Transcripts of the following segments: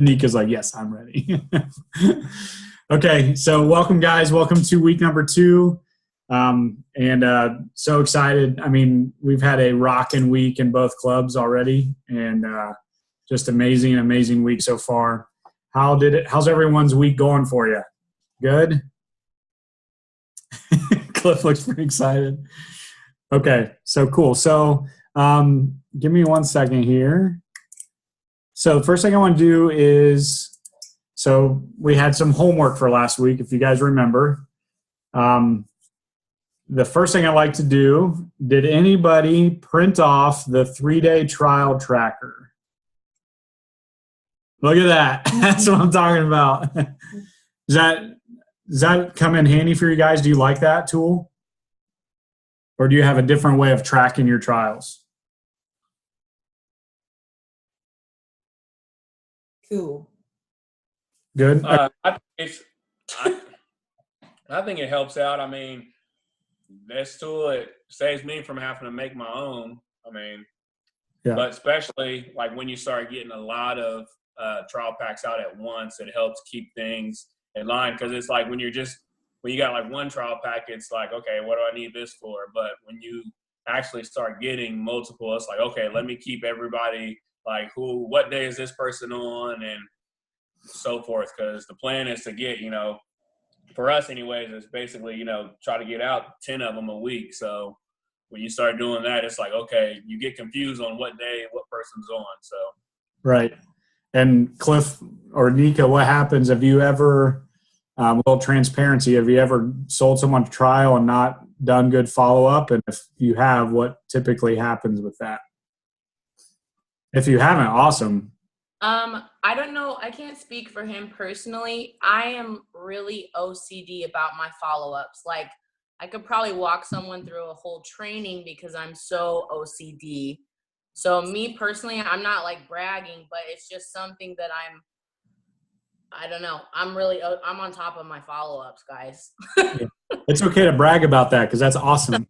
Nika's like, yes, I'm ready. Okay, so welcome, guys. Welcome to week number 2. So excited. I mean, we've had a rocking week in both clubs already, and just amazing week so far. How's everyone's week going for you? Good? Cliff looks pretty excited. Okay, so cool. So give me 1 second here. So the first thing I want to do is, so we had some homework for last week, if you guys remember. The first thing I like to do, did anybody print off the 3-day trial tracker? Look at that. That's what I'm talking about. Does that come in handy for you guys? Do you like that tool? Or do you have a different way of tracking your trials? Cool. Good? I think it helps out. I mean, this tool, it saves me from having to make my own. I mean, Yeah. But especially like when you start getting a lot of trial packs out at once, it helps keep things in line. Because it's like when you got like one trial pack, it's like, okay, what do I need this for? But when you actually start getting multiple, it's like, okay, let me keep everybody like what day is this person on and so forth. Because the plan is to get, for us anyways, it's basically, try to get out 10 of them a week. So when you start doing that, it's like, okay, you get confused on what day, what person's on. So. Right. And Cliff or Nika, what happens? Have you ever, a little transparency, have you ever sold someone to trial and not done good follow-up? And if you have, what typically happens with that? If you haven't, awesome. I don't know. I can't speak for him personally. I am really OCD about my follow-ups. Like, I could probably walk someone through a whole training because I'm so OCD. So me personally, I'm not like bragging, but it's just something that I don't know. I'm on top of my follow-ups, guys. Yeah. It's okay to brag about that because that's awesome.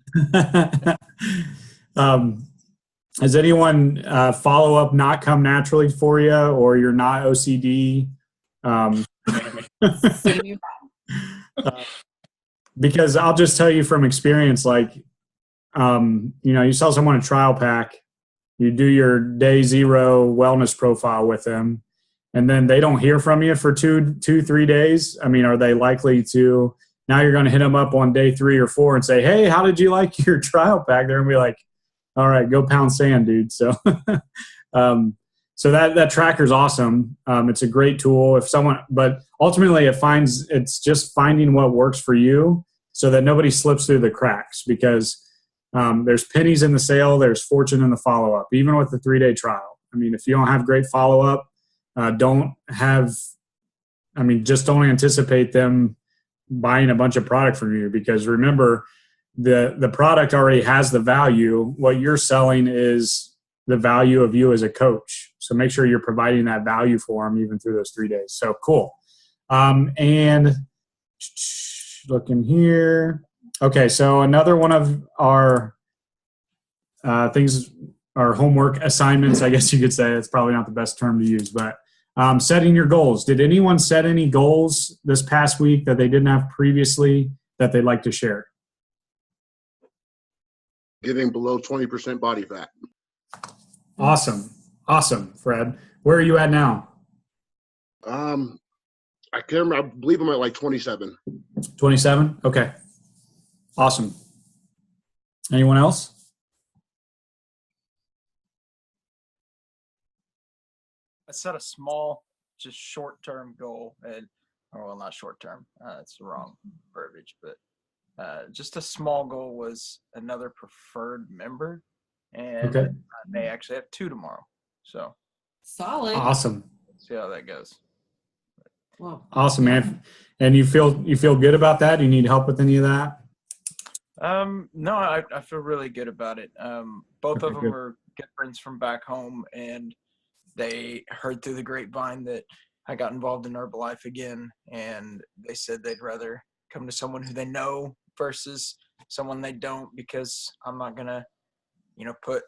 Has anyone follow-up not come naturally for you, or you're not OCD? Because I'll just tell you from experience, like, you sell someone a trial pack, you do your day 0 wellness profile with them, and then they don't hear from you for 3 days. I mean, are they likely to, now you're going to hit them up on day 3 or 4 and say, hey, how did you like your trial pack? They're going to be like, all right, go pound sand, dude. So, so that tracker's awesome. It's a great tool but ultimately it's just finding what works for you so that nobody slips through the cracks, because there's pennies in the sale, there's fortune in the follow-up, even with the 3-day trial. I mean, if you don't have great follow-up, just don't anticipate them buying a bunch of product from you, because remember, the product already has the value. What you're selling is the value of you as a coach. So make sure you're providing that value for them even through those 3 days. So cool. And looking here. Okay, so another one of our things, our homework assignments, I guess you could say. It's probably not the best term to use, but setting your goals. Did anyone set any goals this past week that they didn't have previously that they'd like to share? Getting below 20% body fat. Awesome, Fred. Where are you at now? I can't remember. I believe I'm at like 27. 27? Okay. Awesome. Anyone else? I set a small, just short-term goal, not short-term. That's the wrong verbiage, but just a small goal was another preferred member, and I may actually have 2 tomorrow. So solid. Awesome. Let's see how that goes. Well, awesome, man. And you feel good about that? Do you need help with any of that? No, I feel really good about it. Both of them good. are good friends from back home, and they heard through the grapevine that I got involved in Herbalife again, and they said they'd rather come to someone who they know versus someone they don't, because I'm not gonna, put,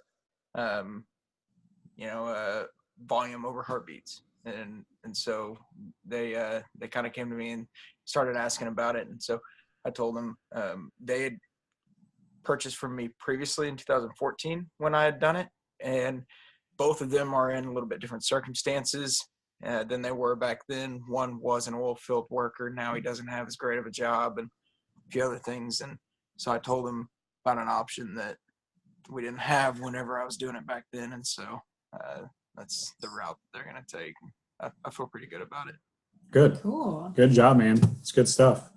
volume over heartbeats. And so they kind of came to me and started asking about it. And so I told them they had purchased from me previously in 2014 when I had done it. And both of them are in a little bit different circumstances than they were back then. One was an oil field worker. Now he doesn't have as great of a job and a few other things. And so I told him about an option that we didn't have whenever I was doing it back then. And so that's the route they're going to take. I feel pretty good about it. Good. Cool. Good job, man. It's good stuff.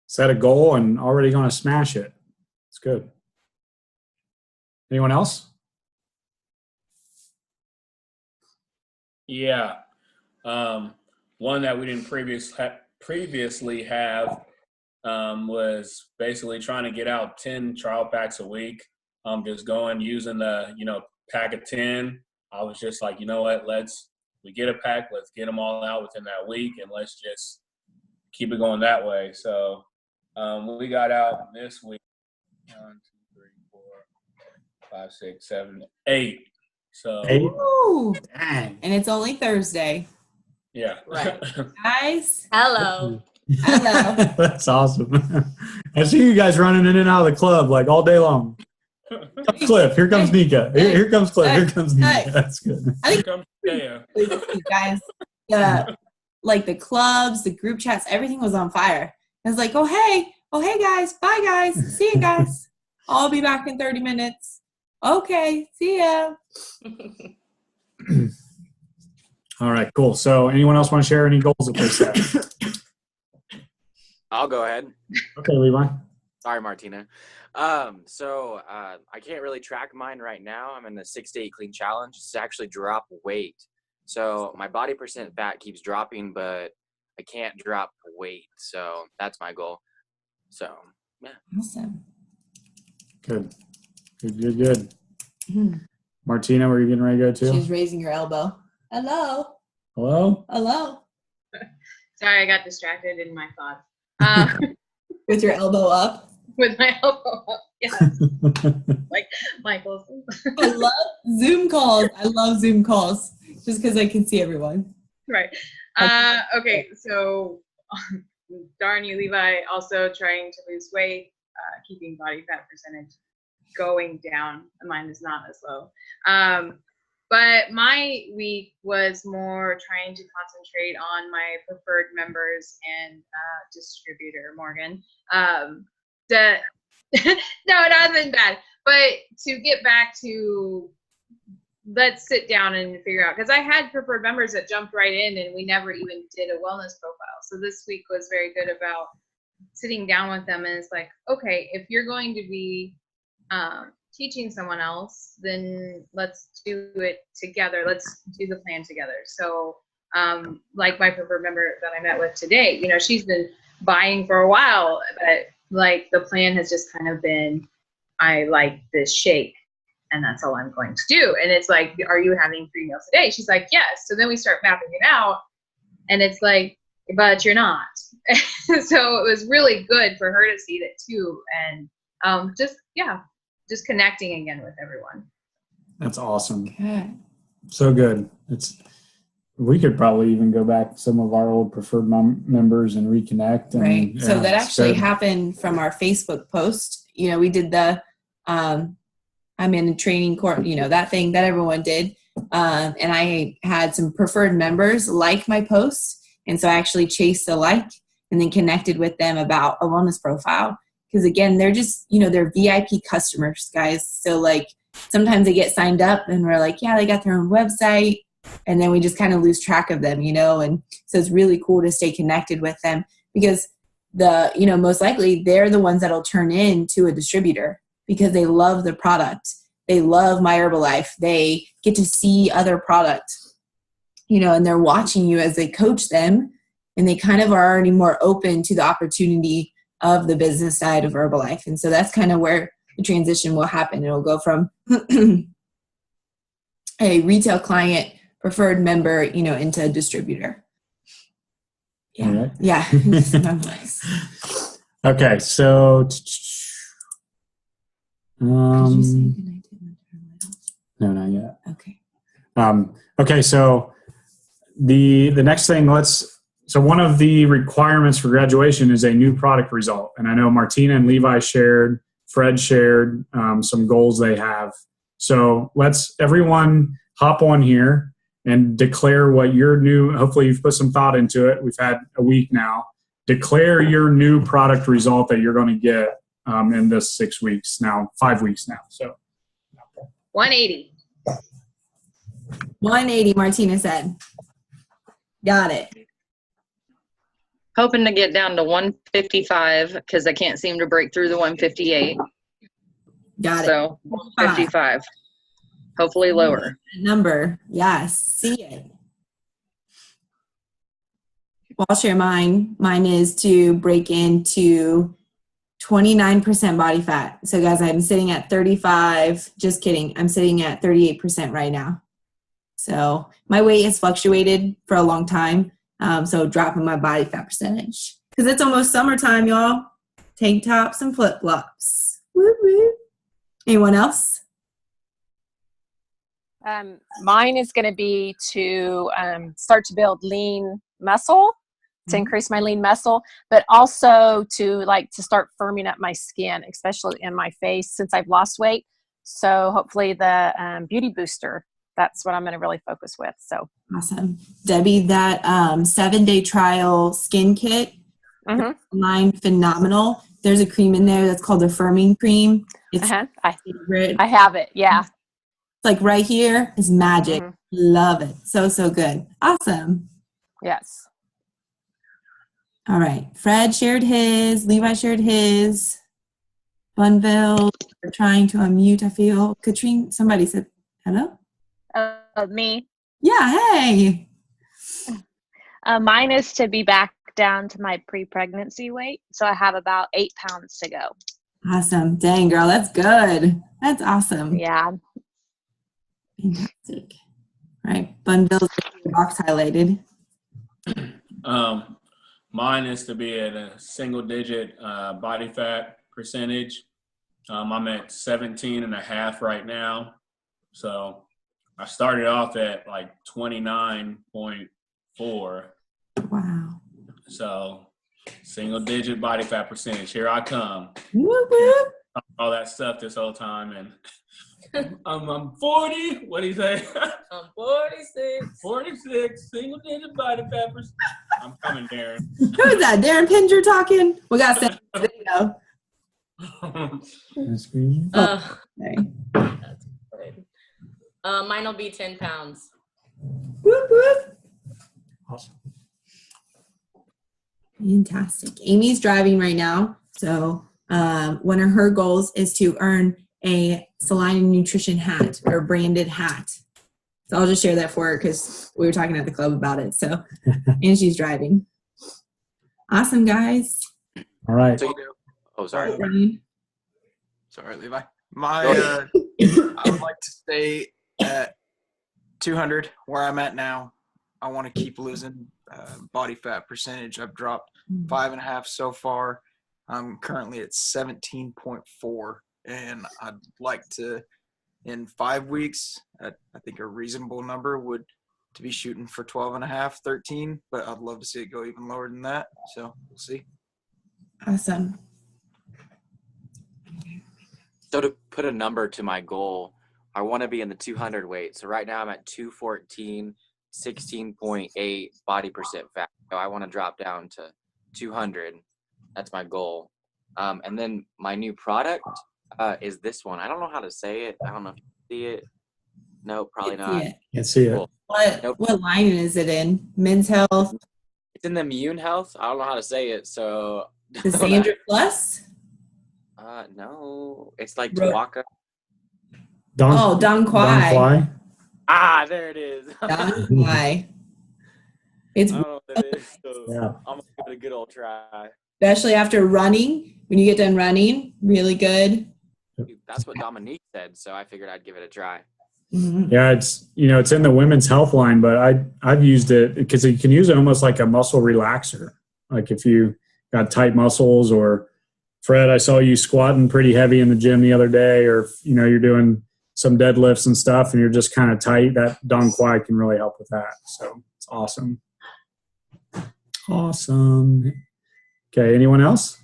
Set a goal and already going to smash it. It's good. Anyone else? Yeah. One that we didn't previously have was basically trying to get out 10 trial packs a week. Just going using the, pack of 10. I was just like, you know what, we get a pack, let's get them all out within that week, and let's just keep it going that way. So we got out this week 1, 2, 3, 4, 5, 6, 7, 8. So 8? Ooh. Dang. And it's only Thursday. yeah. Right. Guys. Hello. Hello. That's awesome. I see you guys running in and out of the club like all day long. Cliff, here comes Nika. Here comes Cliff. Here comes Nika. That's good. I think Yeah. you guys, the clubs, the group chats, everything was on fire. I was like, oh hey guys, bye guys, see you guys. I'll be back in 30 minutes. Okay, see ya. All right, cool. So anyone else want to share any goals that they set? I'll go ahead. Okay, Levi. Sorry, Martina. So I can't really track mine right now. I'm in the 6 to 8 clean challenge. It's actually drop weight. So my body percent fat keeps dropping, but I can't drop weight. So that's my goal. So, yeah. Awesome. Good. Martina, were you getting ready to go too? She's raising her elbow. Hello. Hello? Sorry, I got distracted in my thoughts. With your elbow up. With my elbow up. Yes, like Michael's. I love Zoom calls. Just because I can see everyone. Right. Okay, so darn you, Levi, also trying to lose weight, keeping body fat percentage going down. Mine is not as low. But my week was more trying to concentrate on my preferred members and distributor, Morgan. No, it hasn't been bad. But to get back to, let's sit down and figure out, because I had preferred members that jumped right in and we never even did a wellness profile. So this week was very good about sitting down with them, and it's like, okay, if you're going to be teaching someone else, then let's do it together. Let's do the plan together. So like my preferred member that I met with today, she's been buying for a while, but like the plan has just kind of been, I like this shake and that's all I'm going to do. And it's like, are you having 3 meals a day? She's like, yes. So then we start mapping it out and it's like, but you're not. So it was really good for her to see that too. And just connecting again with everyone. That's awesome. Okay. So good. We could probably even go back to some of our old preferred members and reconnect. And, Right. So that it's actually good. happened from our Facebook post. We did the I'm in a training course, that thing that everyone did. And I had some preferred members like my post. And so I actually chased a like and then connected with them about a wellness profile. Because again, they're just, they're VIP customers, guys. So like sometimes they get signed up and we're like, yeah, they got their own website. And then we just kind of lose track of them, and so it's really cool to stay connected with them because most likely they're the ones that'll turn into a distributor because they love the product. They love My Herbalife. They get to see other products, and they're watching you as they coach them and they kind of are already more open to the opportunity of the business side of Herbalife. And so that's kind of where the transition will happen. It'll go from a retail client, preferred member, into a distributor. Yeah. All right. Yeah. My voice. Okay. So, Did you say good night to my turn? no, not yet. Okay. Okay, so the next thing, so one of the requirements for graduation is a new product result. And I know Martina and Levi shared, Fred shared some goals they have. So let's everyone hop on here and declare what your new, hopefully you've put some thought into it. We've had a week now. Declare your new product result that you're going to get in this 6 weeks now, 5 weeks now. So 180. 180, Martina said. Got it. Hoping to get down to 155 because I can't seem to break through the 158. Got it. So 155. Hopefully lower. Number. Yes. See it. Well, I'll share mine. Mine is to break into 29% body fat. So guys, I'm sitting at 35. Just kidding. I'm sitting at 38% right now. So my weight has fluctuated for a long time. So dropping my body fat percentage. Because it's almost summertime, y'all. Tank tops and flip-flops. Woo woo. Anyone else? Mine is going to be to start to build lean muscle, to increase my lean muscle, but also to start firming up my skin, especially in my face since I've lost weight. So hopefully the beauty booster, that's what I'm going to really focus with. So Awesome. Debbie, that 7-day trial skin kit, mine phenomenal. There's a cream in there that's called the firming cream. It's I have it. Yeah. It's like right here is magic. Love it. So, so good. Awesome. Yes. All right. Fred shared his. Levi shared his. Bunville, we're trying to unmute, I feel. Katrine, somebody said hello? Me. Yeah, hey. Mine is to be back down to my pre-pregnancy weight. So I have about 8 pounds to go. Awesome. Dang, girl, that's good. That's awesome. Yeah. Fantastic. All right. Bunville's box highlighted. Mine is to be at a single-digit body fat percentage. I'm at 17.5 right now. So I started off at like 29.4. Wow. So single-digit body fat percentage. Here I come. Whoop, whoop. All that stuff this whole time, and I'm 40. What do you say? I'm 46. 46. Single-digit body fat percentage. I'm coming, Darren. Who is that? Darren Pinger talking? We got to send a video. That's good. Mine will be 10 pounds. Whoop, whoop. Awesome. Fantastic. Amy's driving right now. So one of her goals is to earn a Salina Nutrition hat or branded hat. So I'll just share that for her because we were talking at the club about it. So, and she's driving. Awesome, guys. All right. So, oh, sorry. Ryan. Sorry, Levi. I would like to stay at 200 where I'm at now. I want to keep losing body fat percentage. I've dropped 5.5 so far. I'm currently at 17.4, and I'd like to, in 5 weeks, I think a reasonable number would to be shooting for 12.5, 13, but I'd love to see it go even lower than that. So we'll see. Awesome. So to put a number to my goal, I want to be in the 200 weight. So right now I'm at 214, 16.8 body percent fat. So I want to drop down to 200. That's my goal. And then my new product is this one. I don't know how to say it. I don't know if you see it. No, probably not. Can't see it. Cool. What line is it in? Men's Health? It's in the Immune Health. I don't know how to say it. So The Sandra Plus? No. It's like Tawaka. Don Quai. Ah, there it is. Don Quai. It's I don't know what it is, so Yeah. I'm gonna give it a good old try. especially after running. When you get done running, really good. That's what Dominique said, so I figured I'd give it a try. Mm-hmm. Yeah, it's it's in the women's health line, but I've used it because you can use it almost like a muscle relaxer. Like if you got tight muscles, or Fred, I saw you squatting pretty heavy in the gym the other day, or you're doing some deadlifts and stuff, and you're just kind of tight, that Dong Quai can really help with that. So it's awesome. Awesome. Okay, anyone else?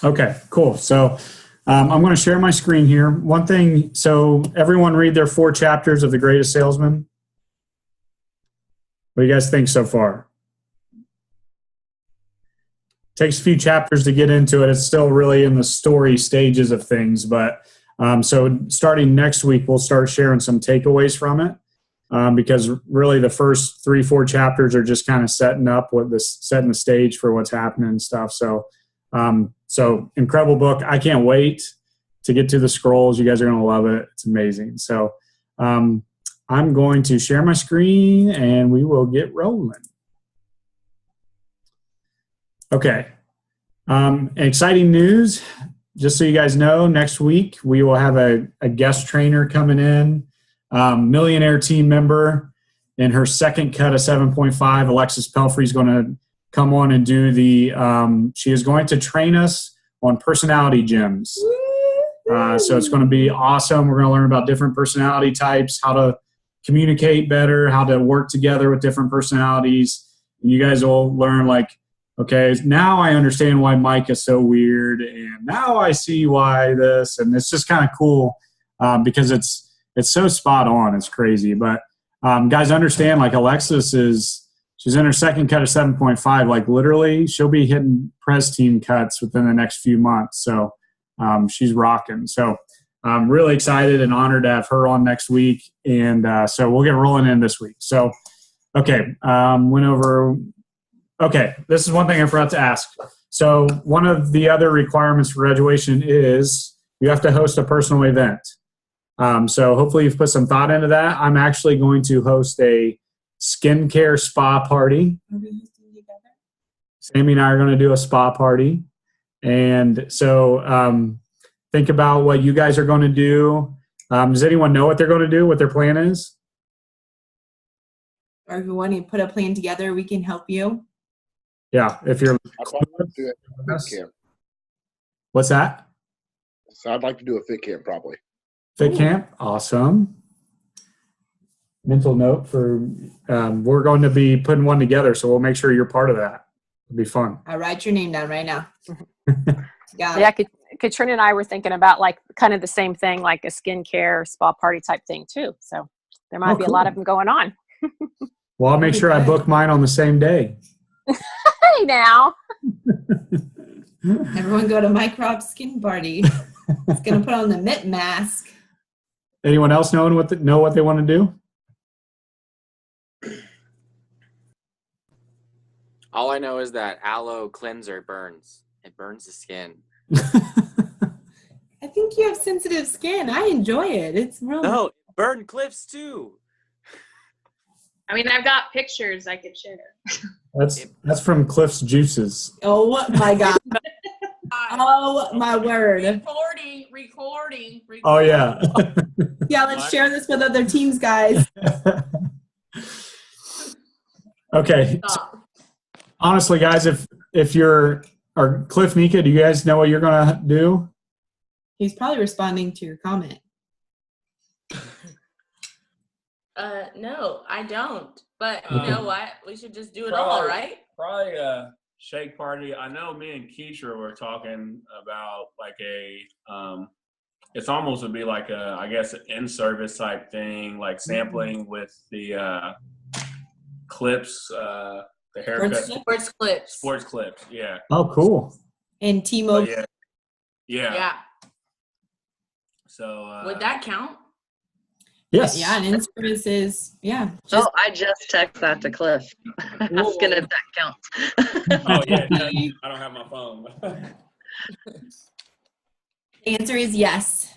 Okay, cool. So I'm going to share my screen here. One thing, so everyone read their 4 chapters of The Greatest Salesman. What do you guys think so far? Takes a few chapters to get into it. It's still really in the story stages of things, but so starting next week, we'll start sharing some takeaways from it because really the first 3-4 chapters are just kind of setting the stage for what's happening and stuff. So, so incredible book. I can't wait to get to the scrolls. You guys are going to love it. It's amazing. So, I'm going to share my screen and we will get rolling. Okay. Exciting news. Just so you guys know, next week we will have a guest trainer coming in, millionaire team member in her second cut of 7.5. Alexis Pelfrey is going to come on and do she is going to train us on personality gyms. So it's going to be awesome. We're going to learn about different personality types, how to communicate better, how to work together with different personalities. And you guys will learn okay, now I understand why Mike is so weird, and now I see why this, and it's just kind of cool because it's so spot on. It's crazy. But guys, understand, Alexis she's in her second cut of 7.5. Literally, she'll be hitting press team cuts within the next few months. So she's rocking. So I'm really excited and honored to have her on next week. And so we'll get rolling in this week. So, okay, Okay, this is one thing I forgot to ask. So one of the other requirements for graduation is you have to host a personal event. So hopefully you've put some thought into that. I'm actually going to host a skincare spa party. Sammy and I are going to do a spa party. And so think about what you guys are going to do. Does anyone know what they're going to do, what their plan is? Or if you want to put a plan together, we can help you. Yeah, if you're. What's that? So I'd like to do a fit camp probably. Fit camp, awesome. Mental note for we're going to be putting one together, so we'll make sure you're part of that. It'll be fun. I'll write your name down right now. Yeah, Katrina and I were thinking about kind of the same thing, like a skincare spa party type thing too. So there might be a lot of them going on. Well, I'll make sure I book mine on the same day. Hey now. Everyone go to Mike Rob's skin party. It's gonna put on the mitt mask. Anyone else know what they want to do? All I know is that aloe cleanser burns. It burns the skin. I think you have sensitive skin. I enjoy it. It's real. No, burn Cliff's too. I mean, I've got pictures I could share. That's from Cliff's Juices. Oh my God. Oh my word. Recording. Oh yeah. Yeah, let's share this with other teams, guys. Okay. So, honestly, guys, if you're Cliff, Nika, do you guys know what you're gonna do? He's probably responding to your comment. No, I don't. But you know what? We should just do it all, right? Probably a shake party. I know me and Keisha were talking about it's almost would be like I guess an in-service type thing, like sampling with the clips, the haircut. Sports clips, yeah. Oh, cool. And T-Mobile. Yeah. So would that count? Yes. Yeah, and in-services, yeah. I just text that to Cliff. Asking if that counts. Oh, yeah. I don't have my phone. The answer is yes.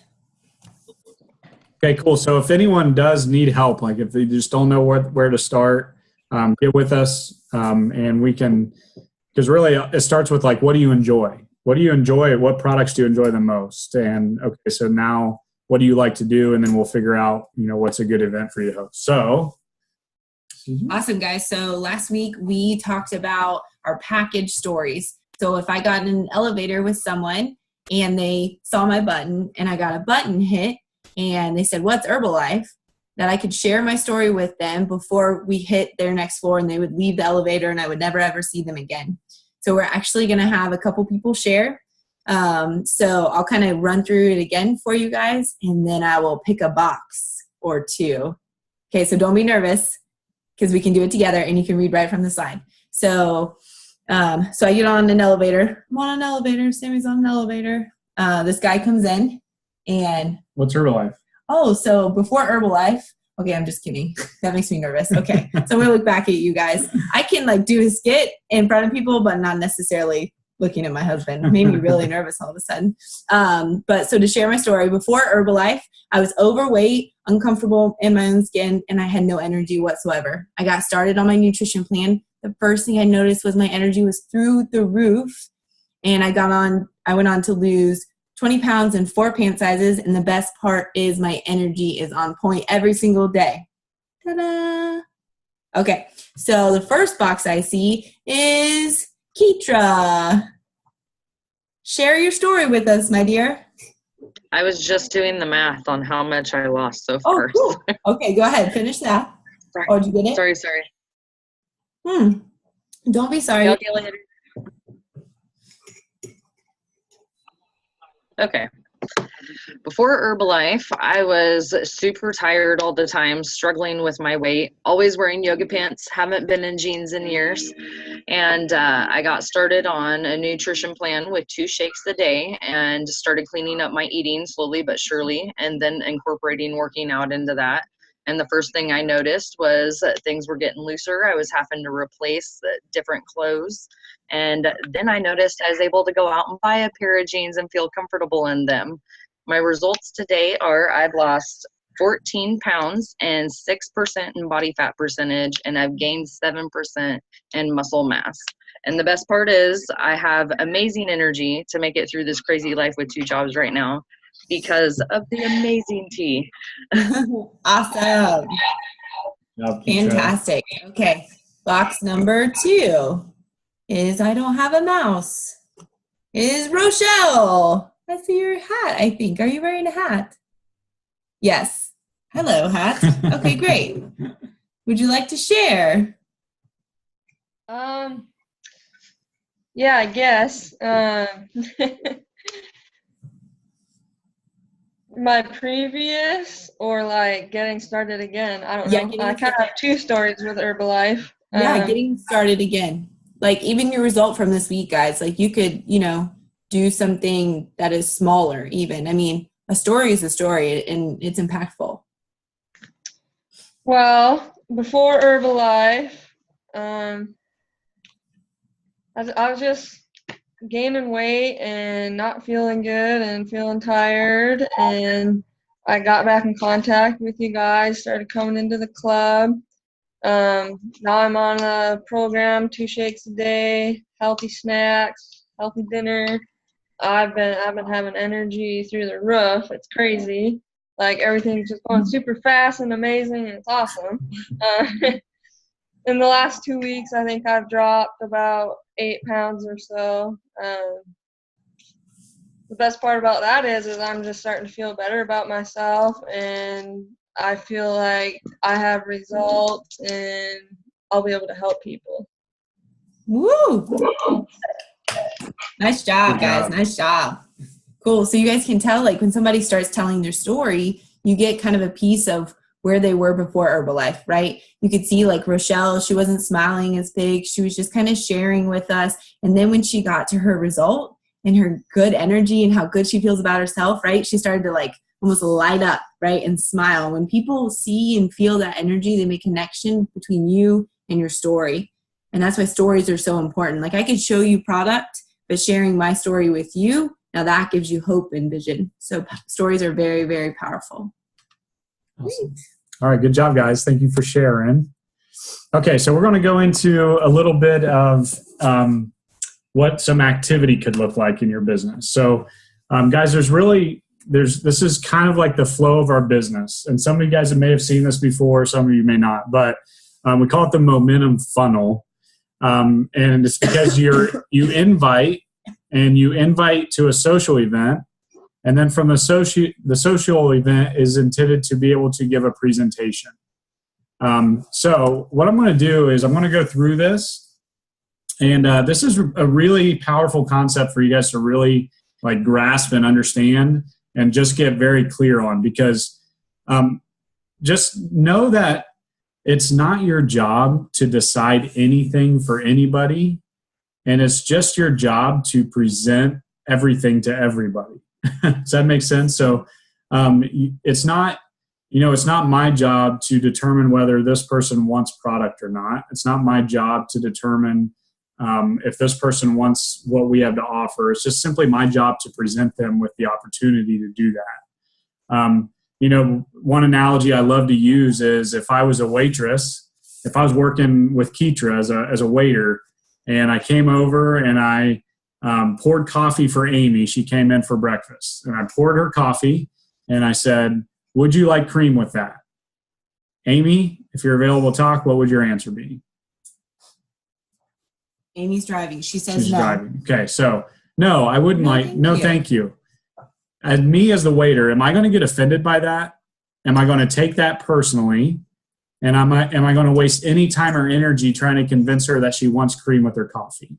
Okay, cool. So if anyone does need help, if they just don't know where to start, get with us and we can, because really it starts with what do you enjoy? What do you enjoy? What products do you enjoy the most? And okay, so now what do you like to do? And then we'll figure out, what's a good event for you to host. So. Awesome, guys. So last week we talked about our package stories. So if I got in an elevator with someone and they saw my button, and I got a button hit, and they said, what's Herbalife? That I could share my story with them before we hit their next floor, and they would leave the elevator and I would never ever see them again. So we're actually going to have a couple people share. So I'll kind of run through it again for you guys, and then I will pick a box or two. Okay, so don't be nervous because we can do it together and you can read right from the slide. So I get on an elevator. I'm on an elevator. Sammy's on an elevator. This guy comes in and... What's Herbalife? Oh, so before Herbalife, okay, I'm just kidding. That makes me nervous. Okay, so I'm going to look back at you guys. I can like do a skit in front of people, but not necessarily looking at my husband. It made me really nervous all of a sudden. But so to share my story, before Herbalife, I was overweight, uncomfortable in my own skin, and I had no energy whatsoever. I got started on my nutrition plan. The first thing I noticed was my energy was through the roof, and I went on to lose 20 pounds in 4 pant sizes, and the best part is my energy is on point every single day. Ta-da! Okay, so the first box I see is Keetra. Share your story with us, my dear. I was just doing the math on how much I lost so far. Oh, cool. Okay, go ahead. Finish that. Sorry. Oh, did you get it? Sorry. Don't be sorry. I'll deal with it. Okay. Before Herbalife, I was super tired all the time, struggling with my weight, always wearing yoga pants, haven't been in jeans in years. And I got started on a nutrition plan with 2 shakes a day and started cleaning up my eating slowly but surely, and then incorporating working out into that. And the first thing I noticed was that things were getting looser. I was having to replace different clothes. And then I noticed I was able to go out and buy a pair of jeans and feel comfortable in them. My results today are I've lost 14 pounds and 6% in body fat percentage, and I've gained 7% in muscle mass. And the best part is I have amazing energy to make it through this crazy life with 2 jobs right now because of the amazing tea. Awesome. Fantastic. Okay. Box number 2 is I don't have a mouse. Is Rochelle. I see your hat, I think. Are you wearing a hat? Yes. Hello, hat. Okay, great. Would you like to share? Yeah, I guess. My previous or like getting started again? I don't know. I kind of have 2 stories with Herbalife. Yeah, getting started again. Like even your result from this week, guys, like you could, do something that is smaller even. I mean, a story is a story and it's impactful. Well, before Herbalife, I was just gaining weight and not feeling good and feeling tired, and I got back in contact with you guys, started coming into the club. Now I'm on a program, 2 shakes a day, healthy snacks, healthy dinner. I've been having energy through the roof. It's crazy. Like everything's just going super fast and amazing, and it's awesome. In the last 2 weeks, I think I've dropped about 8 pounds or so. The best part about that is I'm just starting to feel better about myself, and I feel like I have results and I'll be able to help people. Woo! Nice job, guys. Nice job. Cool. So you guys can tell, like when somebody starts telling their story, you get kind of a piece of where they were before Herbalife, right? You could see like Rochelle, she wasn't smiling as big. She was just kind of sharing with us. And then when she got to her result and her good energy and how good she feels about herself, right? She started to like almost light up, right? And smile. When people see and feel that energy, they make connection between you and your story. And that's why stories are so important. Like I could show you product, but sharing my story with you, now that gives you hope and vision. So stories are very, very powerful. Awesome. All right. Good job, guys. Thank you for sharing. Okay. So we're going to go into a little bit of what some activity could look like in your business. So guys, this is kind of like the flow of our business. And some of you guys may have seen this before. Some of you may not, but we call it the momentum funnel. And it's because you invite and you invite to a social event. And then from the social event is intended to be able to give a presentation. So what I'm going to do is I'm going to go through this. And this is a really powerful concept for you guys to really like grasp and understand and just get very clear on, because just know that it's not your job to decide anything for anybody, and it's just your job to present everything to everybody. Does that make sense? So it's not, it's not my job to determine whether this person wants product or not. It's not my job to determine if this person wants what we have to offer. It's just simply my job to present them with the opportunity to do that. One analogy I love to use is if I was a waitress, if I was working with Keitra as a waiter, and I came over and I poured coffee for Amy. She came in for breakfast, and I poured her coffee, and I said, "Would you like cream with that?" Amy, if you're available to talk, what would your answer be? Amy's driving. She says She's no. driving. Okay, so no, I wouldn't Thank you. As me as the waiter, am I going to get offended by that? Am I going to take that personally? And am I going to waste any time or energy trying to convince her that she wants cream with her coffee?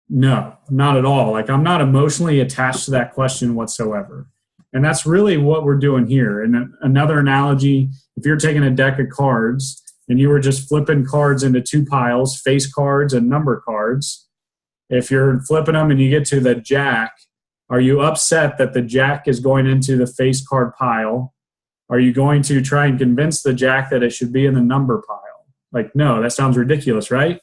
No, not at all. Like, I'm not emotionally attached to that question whatsoever. And that's really what we're doing here. And another analogy, if you're taking a deck of cards and you were just flipping cards into two piles, face cards and number cards, if you're flipping them and you get to the jack, are you upset that the jack is going into the face card pile? Are you going to try and convince the jack that it should be in the number pile? Like, no, that sounds ridiculous, right?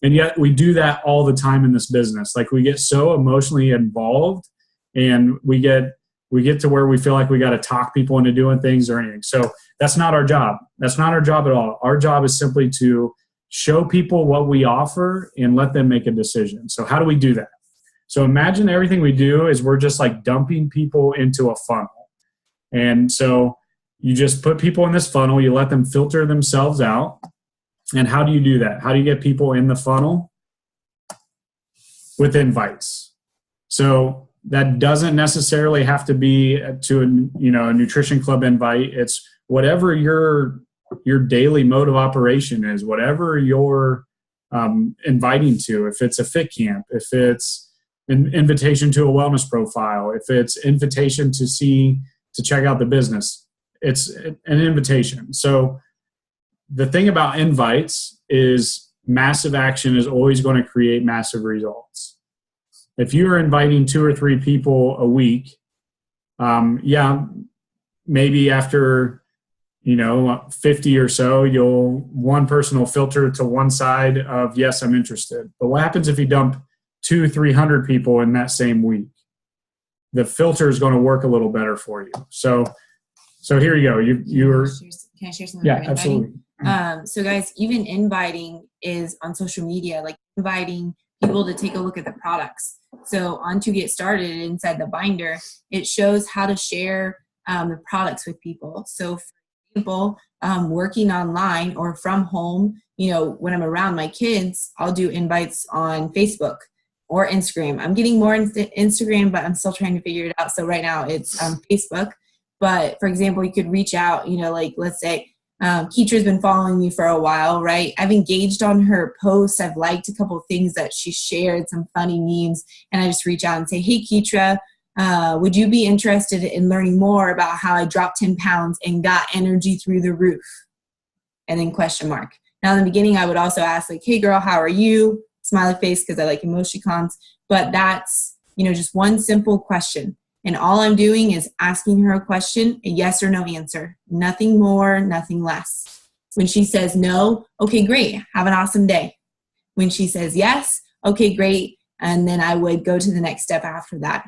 And yet we do that all the time in this business. Like, we get so emotionally involved, and we get to where we feel like we got to talk people into doing things or anything. So that's not our job. That's not our job at all. Our job is simply to show people what we offer and let them make a decision. So how do we do that? So imagine everything we do is we're just like dumping people into a funnel. And so you just put people in this funnel, you let them filter themselves out. And how do you do that? How do you get people in the funnel? With invites. So that doesn't necessarily have to be to a nutrition club invite. It's whatever your daily mode of operation is, whatever you're inviting to. If it's a fit camp, if it's an invitation to a wellness profile, if it's invitation to check out the business, it's an invitation. So the thing about invites is massive action is always going to create massive results. If you're inviting 2 or 3 people a week, maybe after 50 or so, one person will filter to one side of, yes, I'm interested. But what happens if you dump 200-300 people in that same week? The filter is going to work a little better for you. So here you go. Can I share something? Yeah, absolutely. So guys, even inviting is on social media, like inviting people to take a look at the products. So on To Get Started, inside the binder, it shows how to share the products with people. So for example, working online or from home, when I'm around my kids, I'll do invites on Facebook or Instagram. I'm getting more into Instagram, but I'm still trying to figure it out. So right now it's Facebook. But for example, you could reach out, like let's say Keitra's been following me for a while, right? I've engaged on her posts. I've liked a couple of things that she shared, some funny memes, and I just reach out and say, hey, Keitra, would you be interested in learning more about how I dropped 10 pounds and got energy through the roof? And then question mark. Now in the beginning, I would also ask like, hey girl, how are you? Smiley face, because I like emoticons. But that's, just one simple question. And all I'm doing is asking her a question, a yes or no answer. Nothing more, nothing less. When she says no, okay, great. Have an awesome day. When she says yes, okay, great. And then I would go to the next step after that.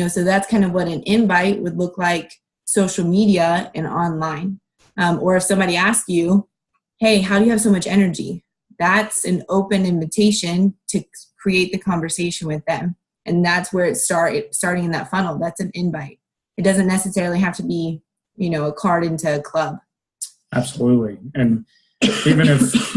So that's kind of what an invite would look like, social media and online. Or if somebody asks you, hey, how do you have so much energy? That's an open invitation to create the conversation with them. And that's where it starting in that funnel. That's an invite. It doesn't necessarily have to be, a card into a club. Absolutely. And even if,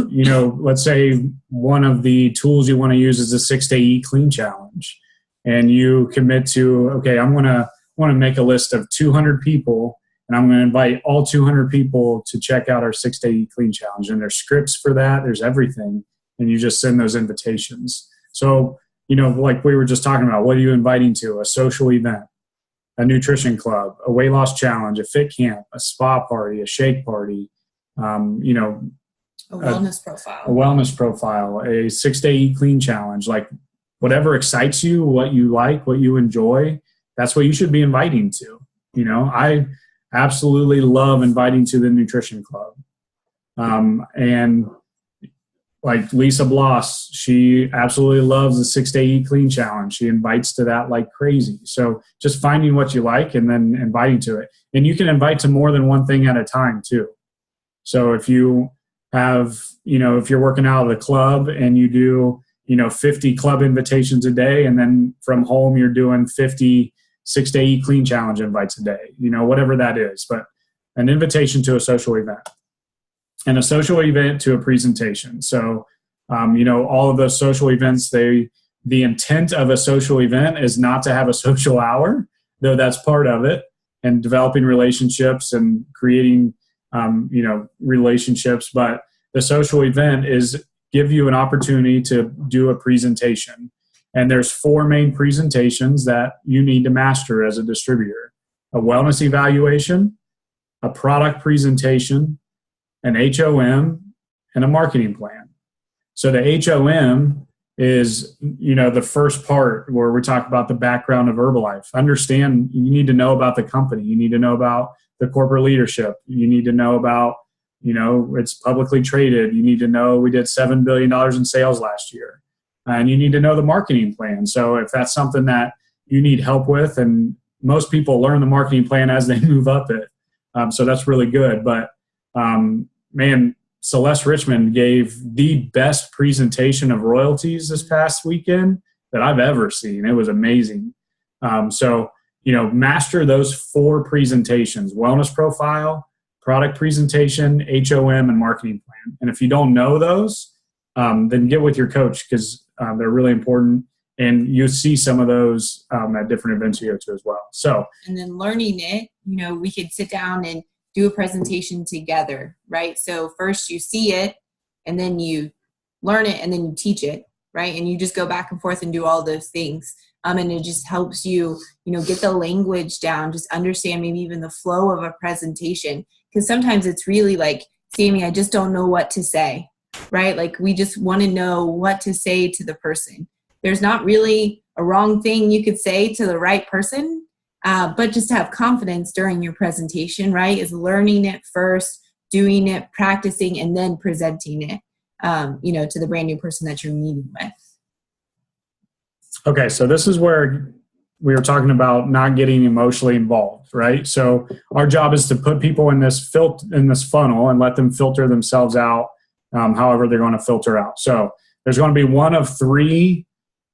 let's say one of the tools you want to use is the 6-day Eat Clean Challenge, and you commit to, okay, I want to make a list of 200 people, and I'm going to invite all 200 people to check out our 6-day Eat Clean Challenge. And there's scripts for that. There's everything. And you just send those invitations. So, like we were just talking about, what are you inviting to? A social event, a nutrition club, a weight loss challenge, a fit camp, a spa party, a shake party, A wellness profile. A wellness profile, a 6-day Eat Clean Challenge, like whatever excites you, what you like, what you enjoy, that's what you should be inviting to. I absolutely love inviting to the nutrition club. And like Lisa Bloss, she absolutely loves the 6-day Eat Clean Challenge. She invites to that like crazy. So just finding what you like and then inviting to it. And you can invite to more than one thing at a time too. So if you have, if you're working out of the club and you do, 50 club invitations a day, and then from home you're doing 50 6-day Eat Clean Challenge invites a day, whatever that is, but an invitation to a social event and a social event to a presentation. So, all of those social events, the intent of a social event is not to have a social hour, though that's part of it, and developing relationships and creating, relationships. But the social event is give you an opportunity to do a presentation. And there's 4 main presentations that you need to master as a distributor: a wellness evaluation, a product presentation, an HOM, and a marketing plan. So the HOM is, the first part where we talk about the background of Herbalife. Understand, you need to know about the company. You need to know about the corporate leadership. You need to know about, it's publicly traded. You need to know we did $7 billion in sales last year. And you need to know the marketing plan. So if that's something that you need help with, and most people learn the marketing plan as they move up it. So that's really good. But man, Celeste Richmond gave the best presentation of royalties this past weekend that I've ever seen. It was amazing. So, master those 4 presentations: wellness profile, product presentation, HOM, and marketing plan. And if you don't know those, then get with your coach, because they're really important. And you see some of those at different events you go to as well. So, and then learning it, we could sit down and do a presentation together, right? So first you see it, and then you learn it, and then you teach it, right? And you just go back and forth and do all those things. And it just helps you, get the language down, just understand maybe even the flow of a presentation. Because sometimes it's really like, Sammy, I just don't know what to say, right? Like we just want to know what to say to the person. There's not really a wrong thing you could say to the right person, but just to have confidence during your presentation, right, is learning it first, doing it, practicing, and then presenting it, to the brand new person that you're meeting with. Okay, so this is where we were talking about not getting emotionally involved, right? So our job is to put people in this funnel and let them filter themselves out, however they're going to filter out. So there's going to be one of 3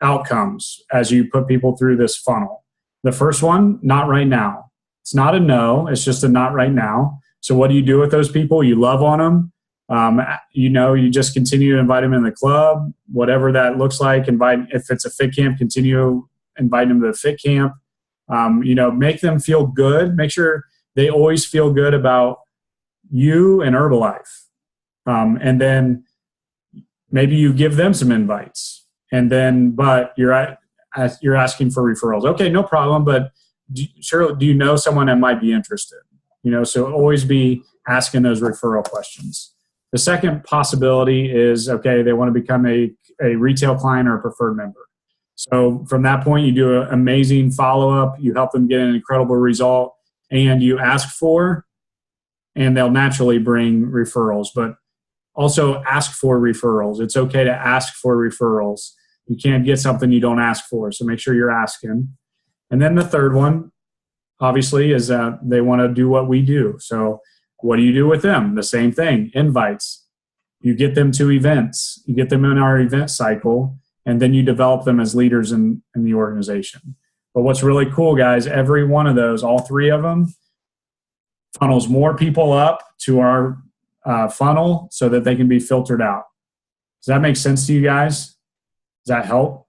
outcomes as you put people through this funnel. The first one, not right now. It's not a no, it's just a not right now. So what do you do with those people? You love on them. You just continue to invite them in the club, whatever that looks like. If it's a fit camp, continue inviting them to the fit camp. Make them feel good. Make sure they always feel good about you and Herbalife. And then maybe you give them some invites. But you're asking for referrals. Okay, no problem. But do you know someone that might be interested? So always be asking those referral questions. The second possibility is, okay, they want to become a retail client or a preferred member. So from that point, you do an amazing follow-up. You help them get an incredible result, and you ask for, and they'll naturally bring referrals. But also ask for referrals. It's okay to ask for referrals. You can't get something you don't ask for, so make sure you're asking. And then the third one, obviously, is that they want to do what we do. So what do you do with them? The same thing, invites. You get them to events. You get them in our event cycle, and then you develop them as leaders in the organization. But what's really cool, guys, every one of those, all 3 of them, funnels more people up to our funnel so that they can be filtered out. Does that make sense to you guys? Does that help?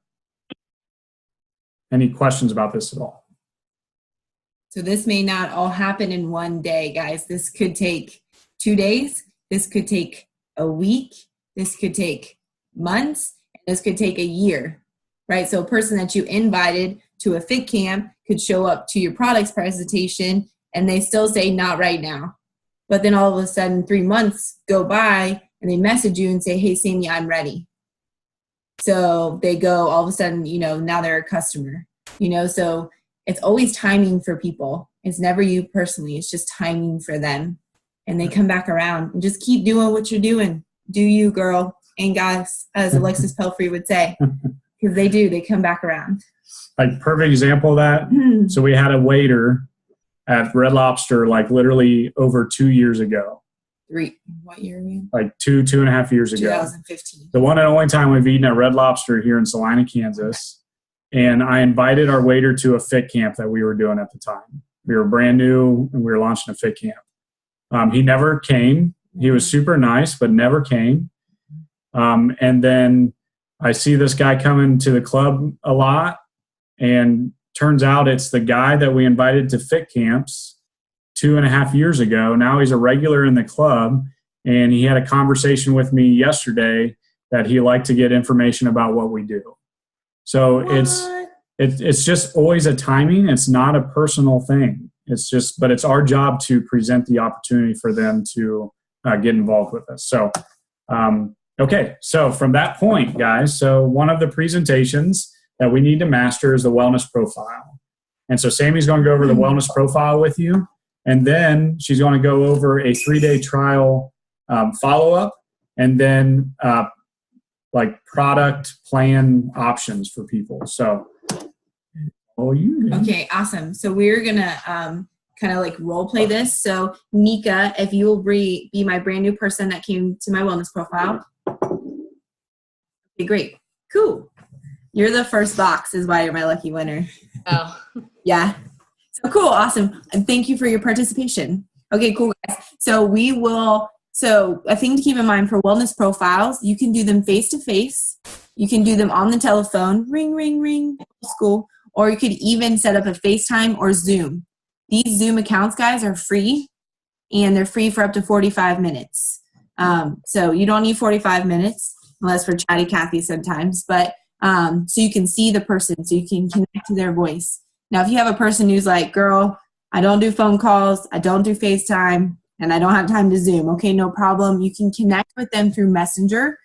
Any questions about this at all? So this may not all happen in one day, guys. This could take 2 days. This could take a week. This could take months. This could take a year, right? So a person that you invited to a fit camp could show up to your products presentation and they still say, not right now. But then all of a sudden 3 months go by and they message you and say, hey, Sammy, I'm ready. So they go all of a sudden, you know, now they're a customer, you know, so it's always timing for people. It's never you personally. It's just timing for them. And they come back around and just keep doing what you're doing. Do you, girl and guys, as Alexis Pelfrey would say, because they do. They come back around. Like perfect example of that. So we had a waiter at Red Lobster, like literally over 2 years ago. What year are we in? Like 2.5 years ago. 2015. The one and only time we've eaten at Red Lobster here in Salina, Kansas. And I invited our waiter to a fit camp that we were doing at the time. We were brand new and we were launching a fit camp. He never came. He was super nice, but never came. And then I see this guy coming to the club a lot, and turns out it's the guy that we invited to fit camps 2.5 years ago. Now he's a regular in the club, and he had a conversation with me yesterday that he liked to get information about what we do. So it's just always a timing. It's not a personal thing. It's just, but it's our job to present the opportunity for them to get involved with us. So, okay. So from that point, guys, so one of the presentations that we need to master is the wellness profile. And so Sammy's going to go over the wellness profile with you. And then she's going to go over a 3-day trial follow-up, and then like product plan options for people. So, okay, awesome. So we're going to kind of like role play this. So Nika, if you will be my brand new person that came to my wellness profile. Okay, great. Cool. You're the first box is why you're my lucky winner. Oh. Yeah. So cool. Awesome. And thank you for your participation. Okay, cool, guys. So a thing to keep in mind for wellness profiles, you can do them face-to-face. You can do them on the telephone, ring, ring, ring, school, or you could even set up a FaceTime or Zoom. These Zoom accounts, guys, are free, and they're free for up to 45 minutes. So you don't need 45 minutes unless we're chatty Cathy sometimes, but so you can see the person, so you can connect to their voice. Now, if you have a person who's like, girl, I don't do phone calls, I don't do FaceTime, and I don't have time to Zoom, okay, no problem. You can connect with them through Messenger.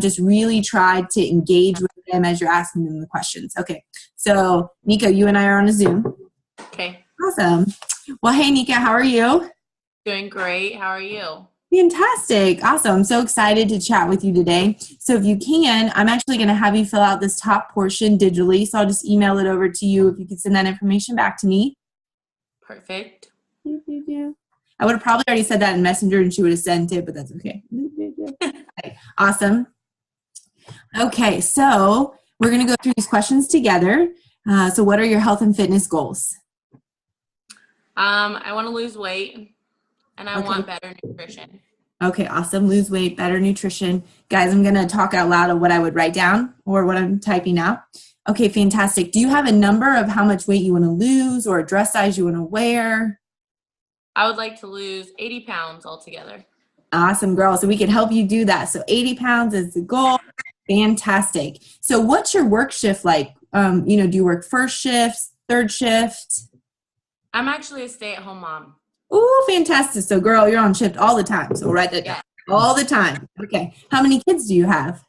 Just really try to engage with them as you're asking them the questions. Okay, so Nika, you and I are on a Zoom. Okay. Awesome. Well, hey, Nika, how are you? Doing great. How are you? Fantastic. Awesome. I'm so excited to chat with you today. So if you can, I'm actually going to have you fill out this top portion digitally. So I'll just email it over to you if you could send that information back to me. Perfect. I would have probably already said that in Messenger and she would have sent it, but that's okay. Okay. Awesome. Okay, so we're going to go through these questions together. So what are your health and fitness goals? I want to lose weight, and I want better nutrition. Okay, awesome. Lose weight, better nutrition. Guys, I'm going to talk out loud of what I would write down or what I'm typing out. Okay, fantastic. Do you have a number of how much weight you want to lose or a dress size you want to wear? I would like to lose 80 pounds altogether. Awesome, girl. So we can help you do that. So 80 pounds is the goal. Fantastic. So what's your work shift like? Do you work first shift, third shift? I'm actually a stay-at-home mom. Ooh, fantastic. So, girl, you're on shift all the time. So we'll write that down. All the time. Okay. How many kids do you have?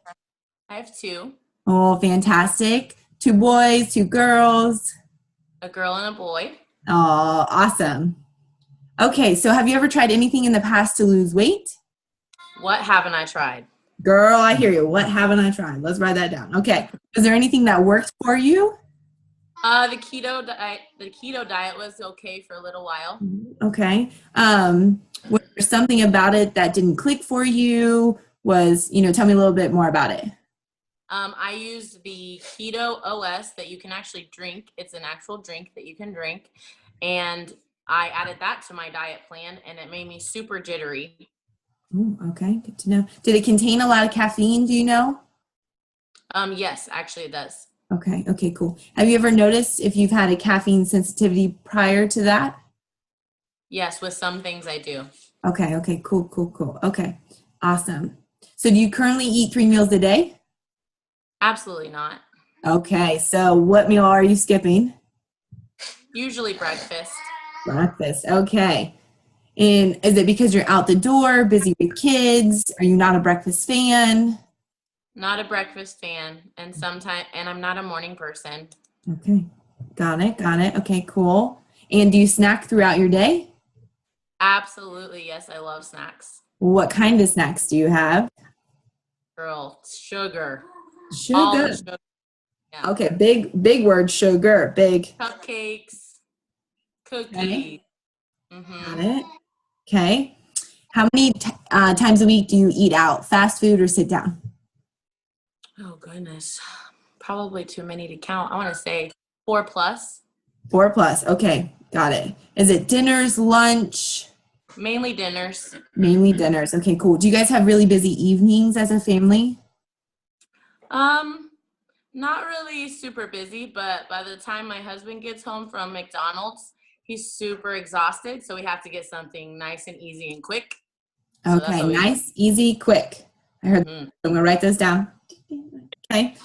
I have 2. Oh, fantastic. 2 boys, 2 girls. A girl and a boy. Oh, awesome. Okay, so have you ever tried anything in the past to lose weight? What haven't I tried? Girl, I hear you. What haven't I tried? Let's write that down. Okay. Was there anything that worked for you? The keto diet was okay for a little while. Okay. Was there something about it that didn't click for you? Tell me a little bit more about it. I used the Keto OS that you can actually drink. It's an actual drink that you can drink. And I added that to my diet plan, and it made me super jittery. Ooh, okay, good to know. Did it contain a lot of caffeine? Do you know? Yes, actually it does. Okay, okay, cool. Have you ever noticed if you've had a caffeine sensitivity prior to that? Yes, with some things I do. Okay, okay, cool, cool, cool. Okay, awesome. So do you currently eat 3 meals a day? Absolutely not. Okay, so what meal are you skipping? Usually breakfast. Breakfast, okay. And is it because you're out the door, busy with kids? Are you not a breakfast fan? Not a breakfast fan, and I'm not a morning person. Okay, got it, got it. Okay, cool. And do you snack throughout your day? Absolutely, yes, I love snacks. What kind of snacks do you have? Girl, sugar. Sugar. All the sugar. Yeah. Okay, big word, sugar, big. Cupcakes, cookies. Okay. Mm-hmm. Got it. Okay. How many times a week do you eat out? Fast food or sit down? Oh, goodness. Probably too many to count. I want to say 4+. 4+. Okay, got it. Is it dinners, lunch? Mainly dinners. Mainly dinners. Okay, cool. Do you guys have really busy evenings as a family? Not really super busy, but by the time my husband gets home from McDonald's, he's super exhausted, so we have to get something nice and easy and quick. So Okay, nice, easy, quick. I heard. Mm-hmm. I'm gonna write those down. Okay.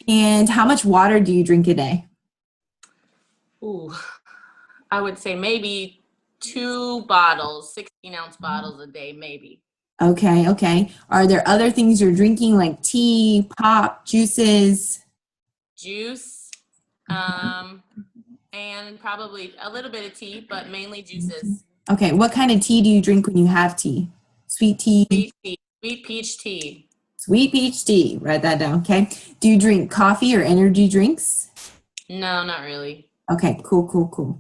And how much water do you drink a day? Ooh, I would say maybe 2 bottles, 16-ounce bottles a day, maybe. Okay, okay. Are there other things you're drinking like tea, pop, juices? Juice, and probably a little bit of tea, but mainly juices. Okay, what kind of tea do you drink when you have tea? Sweet tea? Sweet peach tea. Sweet peach tea. Write that down, okay? Do you drink coffee or energy drinks? No, not really. Okay, cool, cool, cool.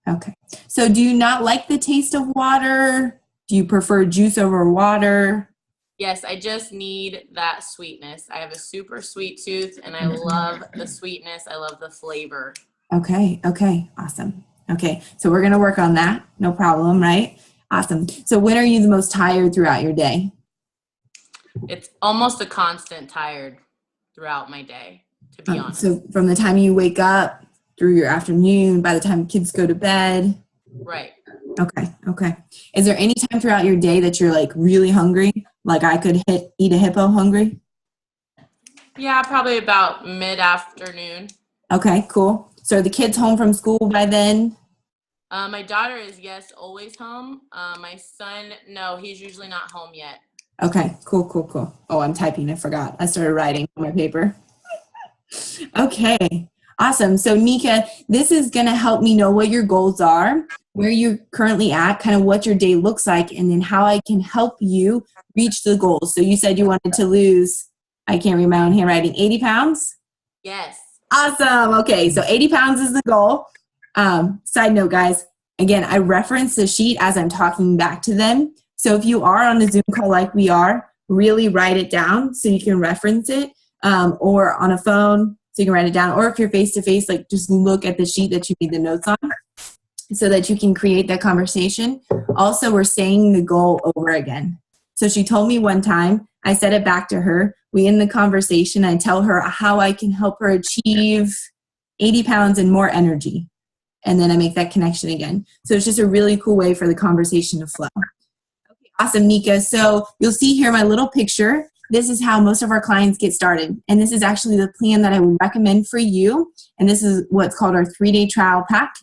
Okay. So do you not like the taste of water? Do you prefer juice over water? Yes, I just need that sweetness. I have a super sweet tooth, and I love the sweetness. I love the flavor. Okay, okay, awesome. Okay, so we're going to work on that. No problem, right? Awesome. So when are you the most tired throughout your day? It's almost a constant tired throughout my day, to be honest. So from the time you wake up through your afternoon, by the time kids go to bed? Right. Okay, okay. Is there any time throughout your day that you're like really hungry? Like I could eat a hippo hungry? Yeah, probably about mid-afternoon. Okay, cool. So are the kids home from school by then? My daughter is, yes, always home. My son, no, he's usually not home yet. Okay, cool, cool, cool. Oh, I'm typing. I forgot. I started writing on my paper. Okay, awesome. So Nika, this is going to help me know what your goals are, where you're currently at, kind of what your day looks like, and then how I can help you reach the goals. So you said you wanted to lose, I can't read my own handwriting, 80 pounds? Yes. Awesome. Okay, so 80 pounds is the goal. Side note, guys, again, I reference the sheet as I'm talking back to them. So if you are on a Zoom call like we are, really write it down so you can reference it, or on a phone so you can write it down, or if you're face-to-face, like just look at the sheet that you made the notes on so that you can create that conversation. Also, we're saying the goal over again. So she told me one time, I said it back to her, we end the conversation, I tell her how I can help her achieve 80 pounds and more energy. And then I make that connection again. So it's just a really cool way for the conversation to flow. Okay, awesome, Nika. So you'll see here my little picture. This is how most of our clients get started. And this is actually the plan that I would recommend for you. And this is what's called our 3-day trial pack,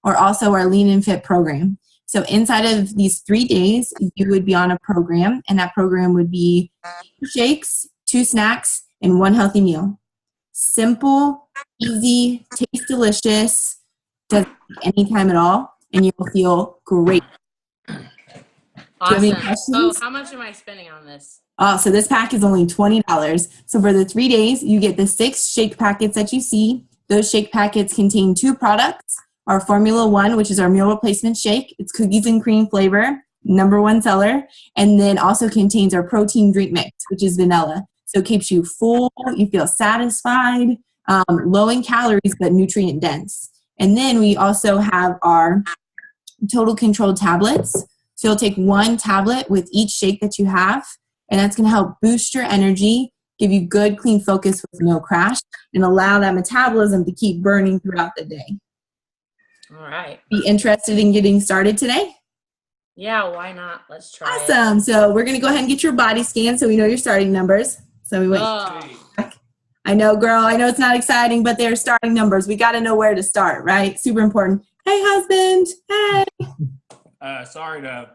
or also our Lean and Fit program. So inside of these 3 days, you would be on a program, and that program would be 2 shakes, 2 snacks, and 1 healthy meal. Simple, easy, tastes delicious, doesn't take any time at all, and you'll feel great. Awesome. So how much am I spending on this? So this pack is only $20. So for the 3 days, you get the 6 shake packets that you see. Those shake packets contain 2 products. Our Formula One, which is our meal replacement shake. It's cookies and cream flavor, #1 seller. And then also contains our protein drink mix, which is vanilla. So it keeps you full, you feel satisfied, low in calories, but nutrient dense. And then we also have our Total Control tablets. So So you'll take 1 tablet with each shake that you have, and that's going to help boost your energy, give you good, clean focus with no crash, and allow that metabolism to keep burning throughout the day. All right. Be interested in getting started today? Yeah, why not? Let's try it. Awesome. So we're going to go ahead and get your body scan so we know your starting numbers. So we went. I know, girl. I know it's not exciting, but they're starting numbers. We got to know where to start, right? Super important. Hey, husband. Hey. Sorry to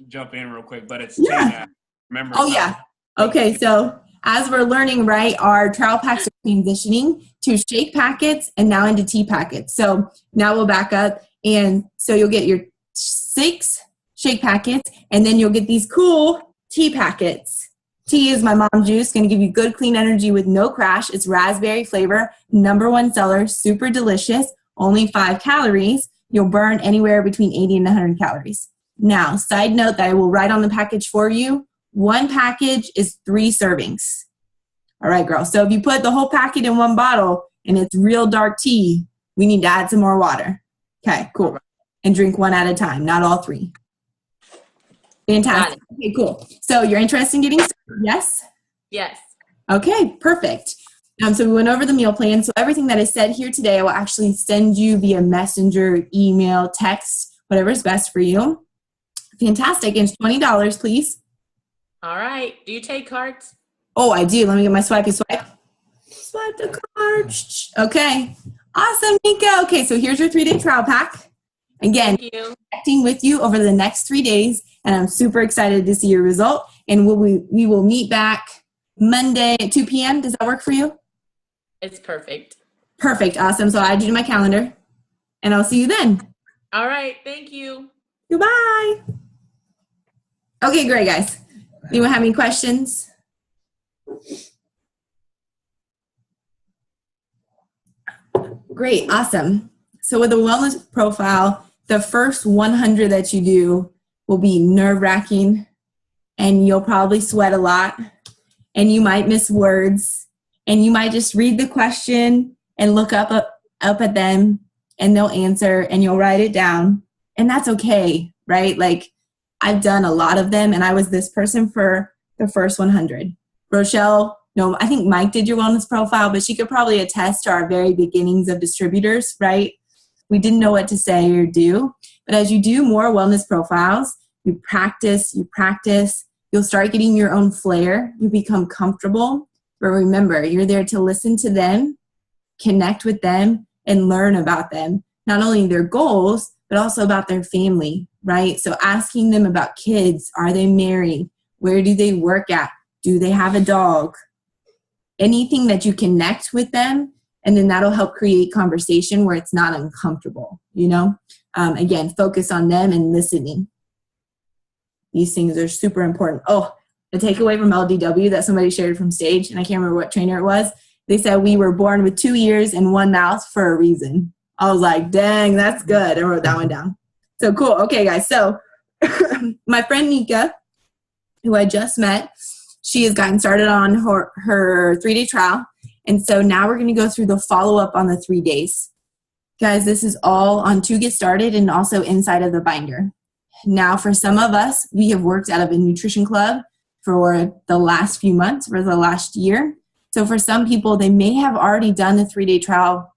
jump in real quick, but it's Yeah. Remember? Oh, yeah. Okay, so as we're learning, right, our trial packs are transitioning to shake packets and now into tea packets. So now we'll back up, and so you'll get your 6 shake packets, and then you'll get these cool tea packets. Tea is my mom's juice, going to give you good, clean energy with no crash. It's raspberry flavor, #1 seller, super delicious, only 5 calories. You'll burn anywhere between 80 and 100 calories. Now, side note that I will write on the package for you, 1 package is 3 servings. All right, girl. So if you put the whole packet in 1 bottle and it's real dark tea, we need to add some more water. Okay, cool. And drink 1 at a time, not all 3. Fantastic. Okay, cool. So you're interested in getting started? Yes? Yes. Okay, perfect. So we went over the meal plan. So everything that is said here today, I will actually send you via messenger, email, text, whatever's best for you. Fantastic. And $20, please. All right. Do you take cards? Oh, I do. Let me get my swipey swipe. Swipe the card. Okay. Awesome, Nika. Okay, so here's your 3-day trial pack. Again, connecting with you over the next 3 days, and I'm super excited to see your result. And we will meet back Monday at 2 p.m. Does that work for you? It's perfect. Perfect. Awesome. So I'll add you to my calendar, and I'll see you then. All right. Thank you. Goodbye. Okay, great, guys. Anyone have any questions? Great. Awesome. So with the wellness profile, the first 100 that you do will be nerve-wracking, and you'll probably sweat a lot, and you might miss words, and you might just read the question and look up at them, and they'll answer, and you'll write it down, and that's okay, right? Like, I've done a lot of them, and I was this person for the first 100. Rochelle, no, I think Mike did your wellness profile, but she could probably attest to our very beginnings of distributors, right? We didn't know what to say or do. But as you do more wellness profiles, you practice, you'll start getting your own flair, you become comfortable. But remember, you're there to listen to them, connect with them, and learn about them. Not only their goals, but also about their family, right? So asking them about kids, are they married? Where do they work at? Do they have a dog? Anything that you connect with them, and then that'll help create conversation where it's not uncomfortable, you know? Again, focus on them and listening. These things are super important. Oh, the takeaway from LDW that somebody shared from stage, and I can't remember what trainer it was. They said we were born with 2 ears and 1 mouth for a reason. I was like, dang, that's good. I wrote that one down. So cool. Okay, guys. So my friend Nika, who I just met, she has gotten started on her 3-day trial. And so now we're going to go through the follow-up on the 3 days. Guys, this is all on To Get Started and also inside of the binder. Now, for some of us, we have worked out of a nutrition club for the last few months, for the last year. So for some people, they may have already done the 3-day trial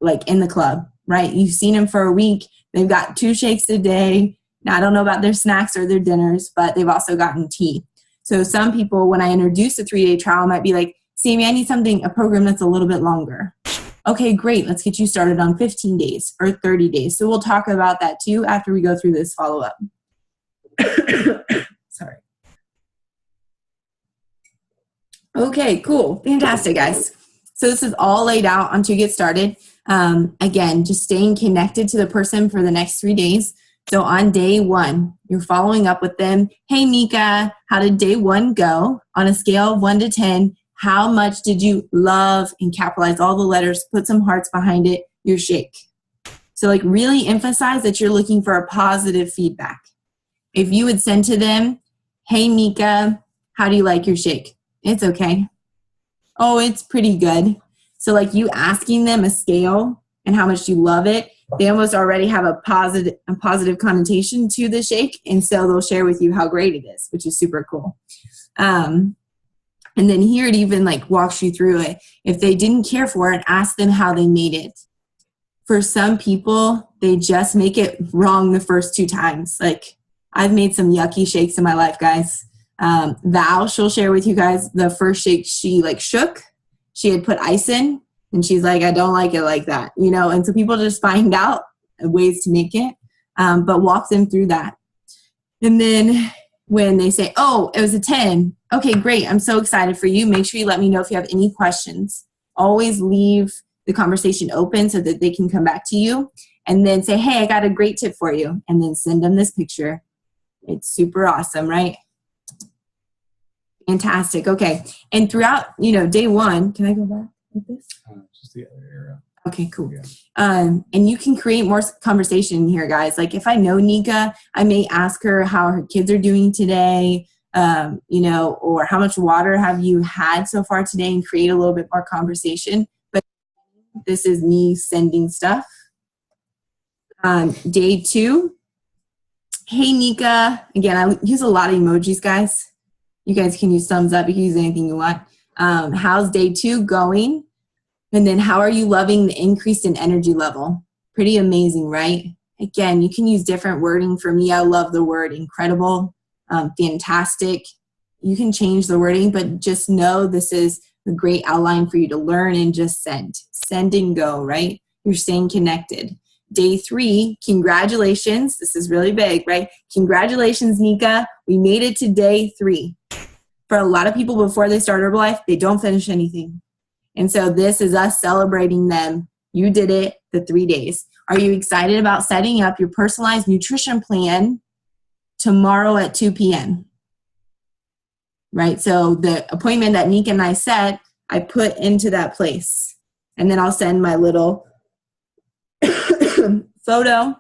like in the club, right? You've seen them for a week. They've got 2 shakes a day. Now, I don't know about their snacks or their dinners, but they've also gotten tea. So some people, when I introduce a 3-day trial, might be like, Sammy, I need a program that's a little bit longer. Okay, great. Let's get you started on 15 days or 30 days. So we'll talk about that too after we go through this follow-up. Sorry. Okay, cool. Fantastic, guys. So this is all laid out on To Get Started. Again, just staying connected to the person for the next 3 days. So on day 1, you're following up with them. Hey, Mika, how did day 1 go? On a scale of 1 to 10, how much did you love, and capitalize all the letters, put some hearts behind it, your shake? So like really emphasize that you're looking for a positive feedback. If you would send to them, hey, Mika, how do you like your shake? It's okay. Oh, it's pretty good. So like you asking them a scale and how much you love it they almost already have a positive connotation to the shake, and so they'll share with you how great it is, which is super cool. And then here it even like walks you through it. If they didn't care for it, ask them how they made it. For some people, they just make it wrong the first 2 times. Like, I've made some yucky shakes in my life, guys. Val, she'll share with you guys the first shake she like shook. She had put ice in, and she's like, I don't like it like that, you know? And so people just find out ways to make it, but walk them through that. And then when they say, oh, it was a 10. Okay, great. I'm so excited for you. Make sure you let me know if you have any questions. Always leave the conversation open so that they can come back to you, and then say, hey, I got a great tip for you. And then send them this picture. It's super awesome, right? Fantastic. Okay. And throughout, you know, day 1, can I go back like this? Just the other area. Okay, cool. Yeah. And you can create more conversation here, guys. Like, if I know Nika, I may ask her how her kids are doing today, you know, or how much water have you had so far today, and create a little bit more conversation. But this is me sending stuff. Day 2. Hey, Nika. Again, I use a lot of emojis, guys. You guys can use thumbs up. You can use anything you want. How's day 2 going? And then how are you loving the increase in energy level? Pretty amazing, right? Again, you can use different wording. For me, I love the word incredible, fantastic. You can change the wording, but just know this is a great outline for you to learn and just send. Send and go, right? You're staying connected. Day 3, congratulations. This is really big, right? Congratulations, Nika. We made it to day 3. For a lot of people, before they start Herbalife, they don't finish anything. And so this is us celebrating them. You did it, the 3 days. Are you excited about setting up your personalized nutrition plan tomorrow at 2 p.m.? Right? So the appointment that Nika and I set, I put into that place. And then I'll send my little photo.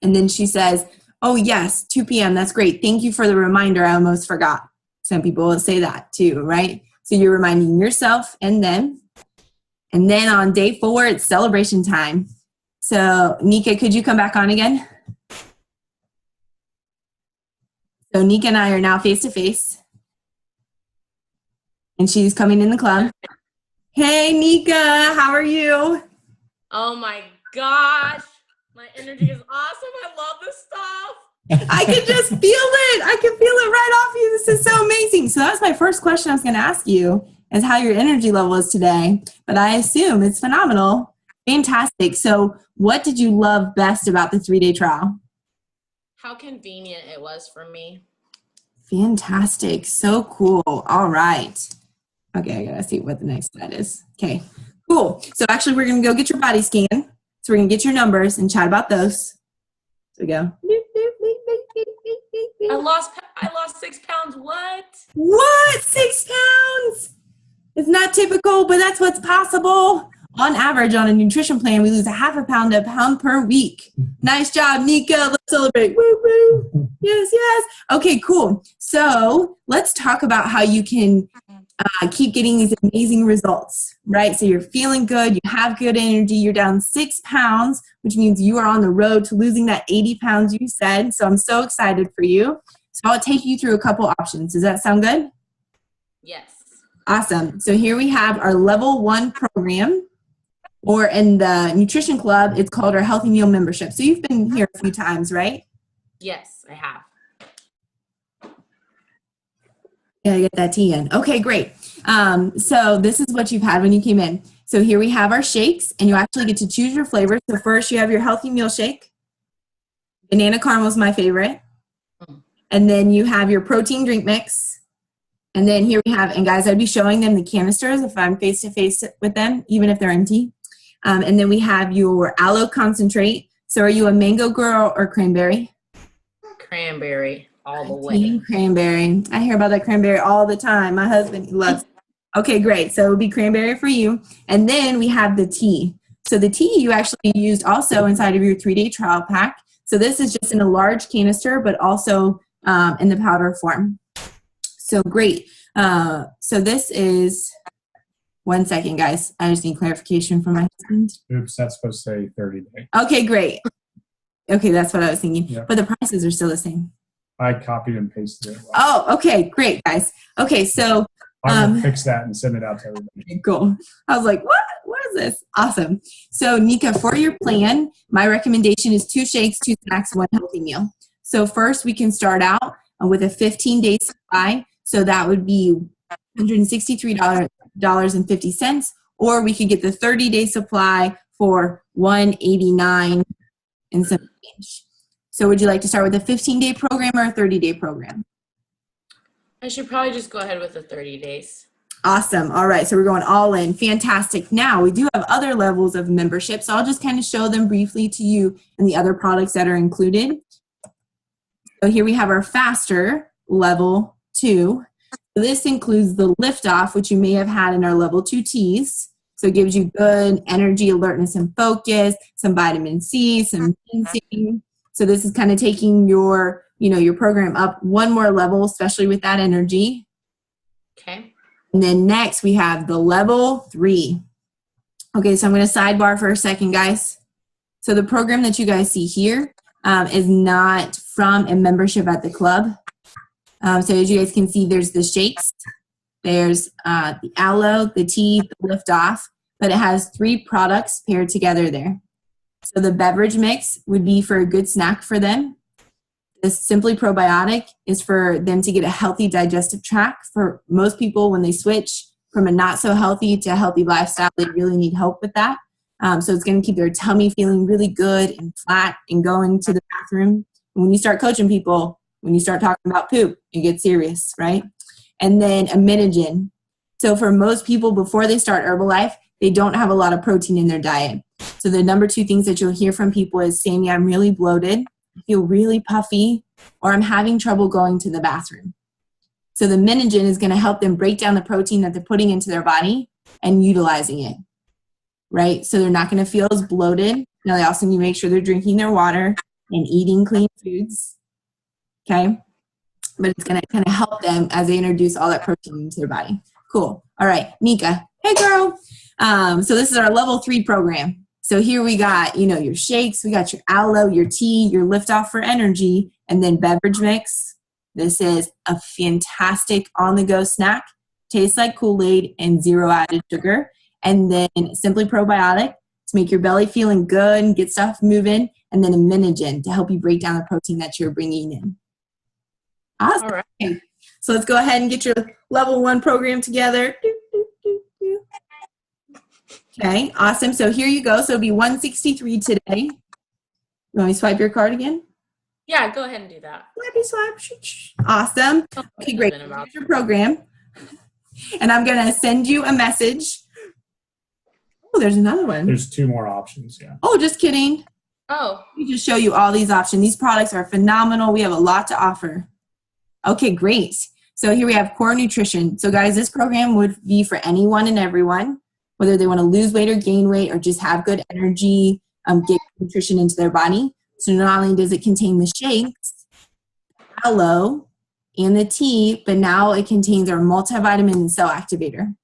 And then she says, oh, yes, 2 p.m. That's great. Thank you for the reminder. I almost forgot. Some people will say that too, right? So you're reminding yourself and them. And then on day 4, it's celebration time. So Nika, could you come back on again? So Nika and I are now face to face. And she's coming in the club. Hey, Nika, how are you? Oh my gosh. My energy is awesome. I love this stuff. I can just feel it. I can feel it right off you. This is so amazing. So that was my first question I was going to ask you, is how your energy level is today. But I assume it's phenomenal. Fantastic. So what did you love best about the 3-day trial? How convenient it was for me. Fantastic. So cool. All right. Okay, I got to see what the next slide is. Okay, cool. So actually, we're going to go get your body scan. So we're going to get your numbers and chat about those. So we go. I lost 6 pounds. What? What? 6 pounds? It's not typical, but that's what's possible. On average, on a nutrition plan, we lose a half a pound to a pound per week. Nice job, Nika. Let's celebrate. Woo, woo. Yes, yes. Okay, cool. So let's talk about how you can keep getting these amazing results, right? So you're feeling good. You have good energy. You're down 6 pounds, which means you are on the road to losing that 80 pounds you said. So I'm so excited for you. So I'll take you through a couple options. Does that sound good? Yes. Awesome. So here we have our level 1 program, or in the nutrition club, it's called our Healthy Meal membership. So you've been here a few times, right? Yes, I have. Yeah, get that tea in. Okay, great. So this is what you've had when you came in. So here we have our shakes, and you actually get to choose your flavors. So first you have your Healthy Meal shake. Banana caramel is my favorite. And then you have your protein drink mix. And then here we have, and guys, I'd be showing them the canisters if I'm face-to-face with them, even if they're empty. And then we have your aloe concentrate. So are you a mango girl or cranberry? Cranberry all the way. Team cranberry. I hear about that cranberry all the time. My husband loves it. Okay, great. So it would be cranberry for you. And then we have the tea. So the tea you actually used also inside of your 3-day trial pack. So this is just in a large canister, but also in the powder form. So great. So this is 1 second, guys. I just need clarification from my husband. Oops, that's supposed to say 30 days. Okay, great. Okay, that's what I was thinking. Yep. But the prices are still the same. I copied and pasted it. Oh, okay, great, guys. Okay, so I'm gonna fix that and send it out to everybody. cool. I was like, what? What is this? Awesome. So, Nika, for your plan, my recommendation is 2 shakes, 2 snacks, 1 healthy meal. So first, we can start out with a 15-day supply. So that would be $163.50, or we could get the 30-day supply for $189 and some change. So would you like to start with a 15-day program or a 30-day program? I should probably just go ahead with the 30 days. Awesome. All right. So we're going all in. Fantastic. Now we do have other levels of membership. So I'll just kind of show them briefly to you and the other products that are included. So here we have our faster level 2. So this includes the lift off, which you may have had in our level 2 teas. So it gives you good energy, alertness, and focus, some vitamin C, some ginseng. So this is kind of taking your, your program up one more level, especially with that energy. Okay. And then next we have the level 3. Okay, so I'm going to sidebar for a second, guys. So the program that you guys see here is not from a membership at the club. So as you guys can see, there's the shakes, there's the aloe, the tea, the lift off, but it has 3 products paired together there. So the beverage mix would be for a good snack for them. The Simply Probiotic is for them to get a healthy digestive tract. For most people, when they switch from a not so healthy to a healthy lifestyle, they really need help with that. So it's going to keep their tummy feeling really good and flat and going to the bathroom. And when you start coaching people, when you start talking about poop, it gets serious, right? And then Aminogen. So for most people, before they start Herbalife, they don't have a lot of protein in their diet. So the number 2 things that you'll hear from people is, Sammy, I'm really bloated, I feel really puffy, or I'm having trouble going to the bathroom. So the Aminogen is going to help them break down the protein that they're putting into their body and utilizing it, right? So they're not going to feel as bloated. Now they also need to make sure they're drinking their water and eating clean foods, okay? But it's going to kind of help them as they introduce all that protein into their body. Cool. All right, Nika. Hey, girl. So this is our level 3 program. So here we got, your shakes, we got your aloe, your tea, your lift off for energy, and then beverage mix. This is a fantastic on-the-go snack. Tastes like Kool-Aid and 0 added sugar. And then Simply Probiotic to make your belly feeling good and get stuff moving. And then Aminogen to help you break down the protein that you're bringing in. Awesome. All right. So let's go ahead and get your level 1 program together. Okay, awesome. So here you go. So it'll be 163 today. You want me to swipe your card again? Yeah, go ahead and do that. Swipe. Awesome. Okay, great. Here's your program. And I'm going to send you a message. Oh, there's another one. There's 2 more options, yeah. Oh, just kidding. Oh. We just show you all these options. These products are phenomenal. We have a lot to offer. Okay, great. So here we have Core Nutrition. So guys, this program would be for anyone and everyone, whether they want to lose weight or gain weight or just have good energy, get nutrition into their body. So not only does it contain the shakes, aloe, and the tea, but now it contains our multivitamin and cell activator.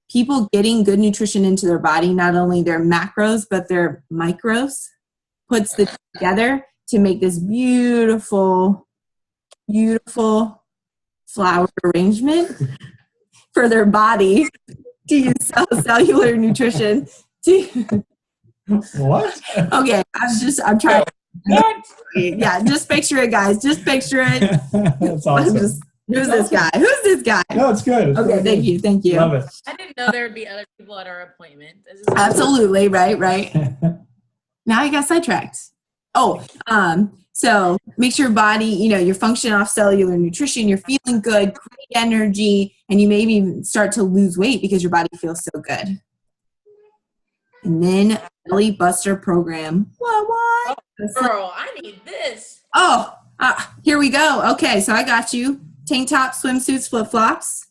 People getting good nutrition into their body, not only their macros, but their micros, puts them together to make this beautiful, beautiful flower arrangement for their body to use cellular nutrition. What? Okay, I'm trying. Yeah, just picture it, guys. Just picture it. That's awesome. Who's this guy? Who's this guy? No, it's good. It's okay, thank you. Thank you. Love it. I didn't know there would be other people at our appointment. Absolutely, right. Now I got sidetracked. So make sure your body, you're functioning off cellular nutrition, you're feeling good, great energy, and you maybe even start to lose weight because your body feels so good. And then Belly Buster program. What? Oh, girl, I need this. Here we go. Okay, so I got you. Tank top, swimsuits, flip-flops.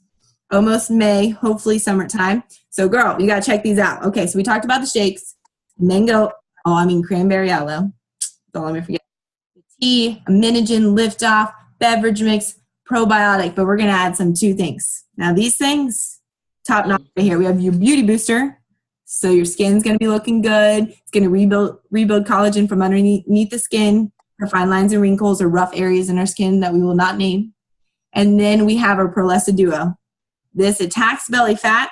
Almost May, hopefully summertime. So girl, you got to check these out. Okay, so we talked about the shakes. Cranberry aloe. Don't let me forget. Tea, Aminogen, lift off, beverage mix, probiotic. But we're going to add some 2 things. Now these things, top notch right here. We have your beauty booster. So your skin's going to be looking good. It's going to rebuild collagen from underneath the skin for fine lines and wrinkles or rough areas in our skin that we will not name. And then we have our Prolesta Duo. This attacks belly fat.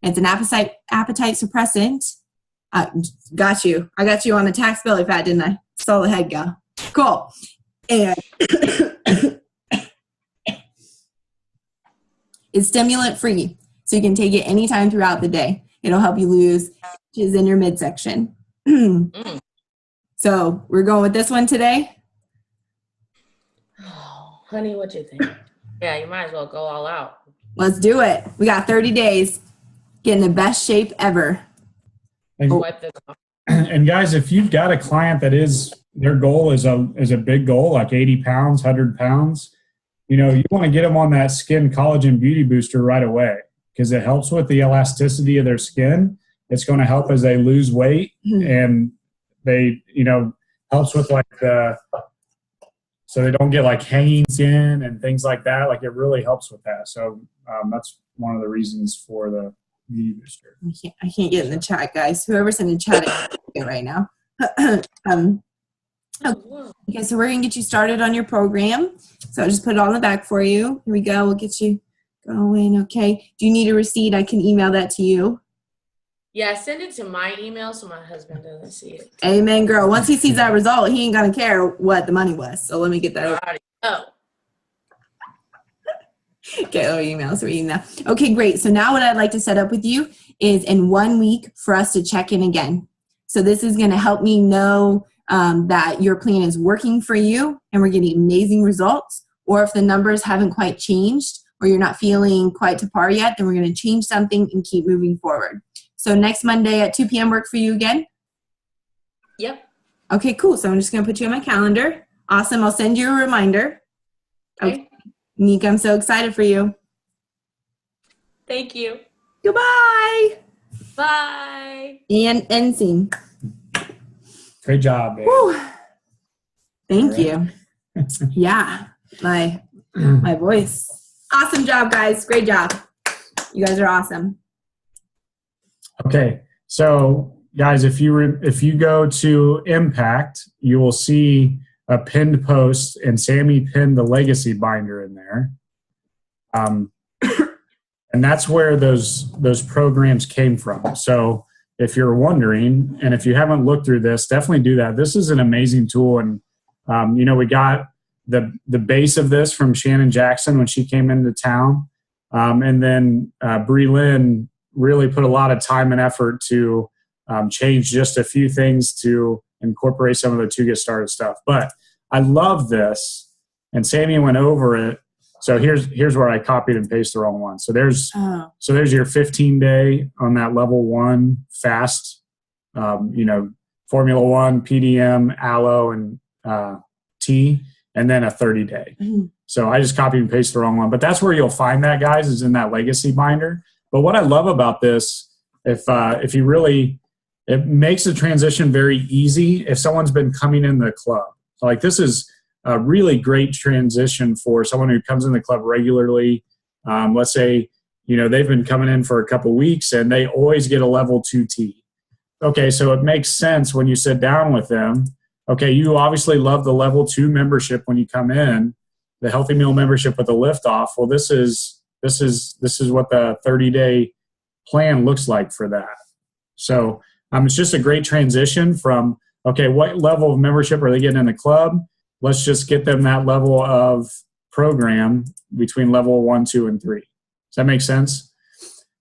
It's an appetite suppressant. Got you. I got you on attacks belly fat, didn't I? Saw the head go. Cool. And it's stimulant free, so you can take it anytime throughout the day. It'll help you lose inches in your midsection. So we're going with this one today. Oh, honey, what you think? Yeah, you might as well go all out. Let's do it. We got 30 days. Get in the best shape ever. Wipe this off. And guys, if you've got a client that their goal is a big goal, like 80 pounds, 100 pounds, you want to get them on that skin collagen beauty booster right away, because it helps with the elasticity of their skin. It's going to help as they lose weight, and they, helps with so they don't get like hanging skin and things like that. Like, it really helps with that. So that's one of the reasons for the beauty booster. I can't get in the chat, guys. Whoever's in the chat is right now. Okay, so we're going to get you started on your program. So I'll just put it on the back for you. Here we go. We'll get you going. Okay. Do you need a receipt? I can email that to you. Yeah, send it to my email so my husband doesn't see it. Amen, girl. Once he sees that result, he ain't going to care what the money was. So let me get that over. Oh. Okay, email. So email. Okay, great. So now what I'd like to set up with you is in 1 week for us to check in again. So this is going to help me know that your plan is working for you and we're getting amazing results. Or if the numbers haven't quite changed or you're not feeling quite to par yet, then we're going to change something and keep moving forward. So next Monday at 2 p.m. work for you again? Yep. Okay, cool. So I'm just going to put you on my calendar. Awesome. I'll send you a reminder. Okay. Nika, I'm so excited for you. Thank you. Goodbye. Bye. And end scene. Great job, babe. Woo. Thank you. Yeah, my voice. Awesome job, guys. Great job. You guys are awesome. Okay, so guys, if you go to Impact, you will see a pinned post, and Sammy pinned the legacy binder in there. And that's where those programs came from. So if you're wondering, and if you haven't looked through this, definitely do that. This is an amazing tool. And, we got the base of this from Shannon Jackson when she came into town. And then Bree Lynn really put a lot of time and effort to change just a few things to incorporate some of the To Get Started stuff. But I love this, and Sammy went over it. So here's where I copied and pasted the wrong one. So there's your 15-day on that level 1 fast, Formula 1, PDM, Aloe, and T, and then a 30-day. So I just copied and pasted the wrong one. But that's where you'll find that, guys, is in that legacy binder. But what I love about this, if you really, it makes the transition very easy if someone's been coming in the club. So like, this is a really great transition for someone who comes in the club regularly. Let's say, they've been coming in for a couple of weeks and they always get a level 2T. Okay, so it makes sense when you sit down with them. Okay, you obviously love the level 2 membership when you come in, the Healthy Meal membership with the lift off. Well, this is what the 30-day plan looks like for that. So it's just a great transition from, okay, what level of membership are they getting in the club? Let's just get them that level of program between level 1, 2, and 3. Does that make sense?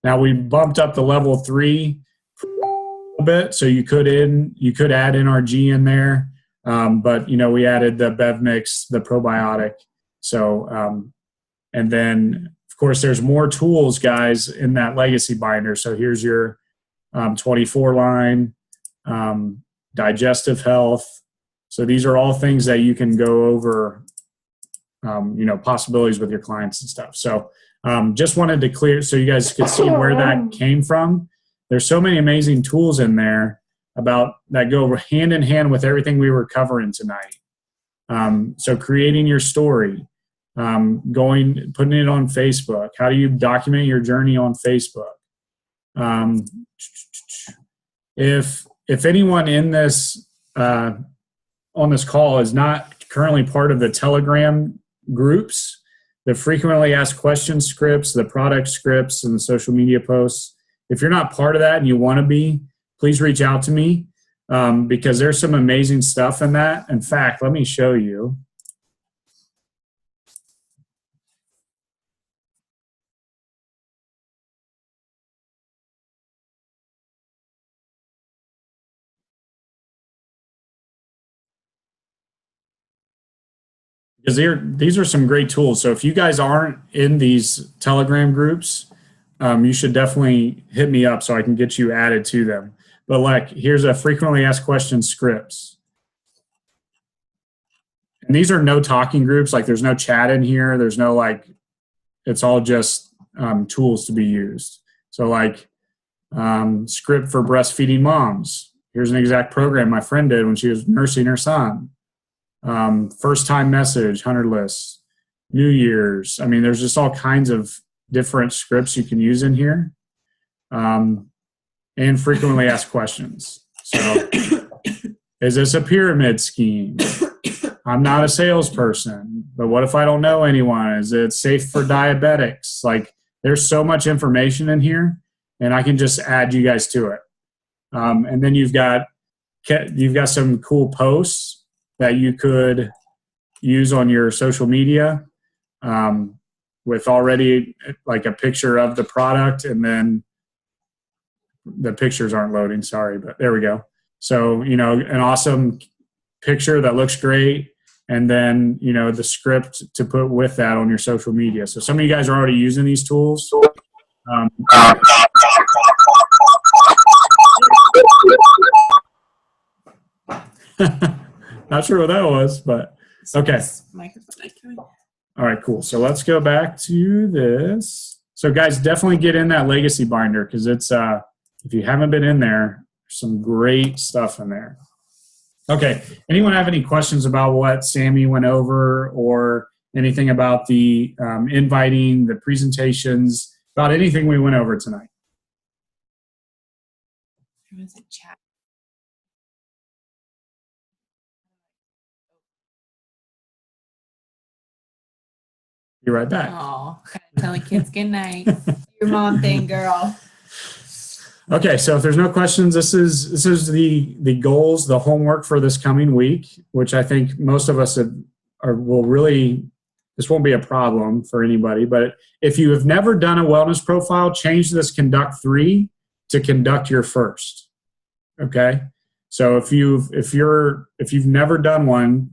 Now we bumped up the level 3 a little bit, so you could add NRG in there, but we added the Bev Mix, the probiotic. So and then of course there's more tools, guys, in that legacy binder. So here's your 24 line, digestive health. So these are all things that you can go over, possibilities with your clients and stuff. So just wanted to clear so you guys could see where that came from. There's so many amazing tools in there that go hand in hand with everything we were covering tonight. So creating your story, putting it on Facebook. How do you document your journey on Facebook? If anyone in this on this call is not currently part of the Telegram groups, the frequently asked questions scripts, the product scripts, and the social media posts, if you're not part of that and you want to be, please reach out to me because there's some amazing stuff in that. In fact, let me show you. Because these are some great tools. So if you guys aren't in these Telegram groups, you should definitely hit me up so I can get you added to them. But like, here's a frequently asked questions scripts. And these are no talking groups. Like there's no chat in here. There's no like, it's all just tools to be used. So like script for breastfeeding moms. Here's an exact program my friend did when she was nursing her son. First time message, 100 lists, New Year's. I mean, there's just all kinds of different scripts you can use in here. And frequently asked questions. So is this a pyramid scheme? I'm not a salesperson, but what if I don't know anyone? Is it safe for diabetics? Like there's so much information in here and I can just add you guys to it. And then you've got some cool posts that you could use on your social media with already like a picture of the product, and then the pictures aren't loading, sorry, but there we go. So, you know, an awesome picture that looks great, and then, you know, the script to put with that on your social media. So some of you guys are already using these tools. Not sure what that was, but okay. All right, cool. So let's go back to this. So guys, definitely get in that legacy binder because it's, if you haven't been in there, there's some great stuff in there. Okay. Anyone have any questions about what Sammy went over or anything about the inviting, the presentations, about anything we went over tonight? There was a chat. Be right back. Oh, telling kids good night. Your mom thing, girl. Okay, so if there's no questions, this is the goals, the homework for this coming week, which I think most of us will really, this won't be a problem for anybody, but if you have never done a wellness profile, change this conduct 3 to conduct your first. Okay? So if you've never done one,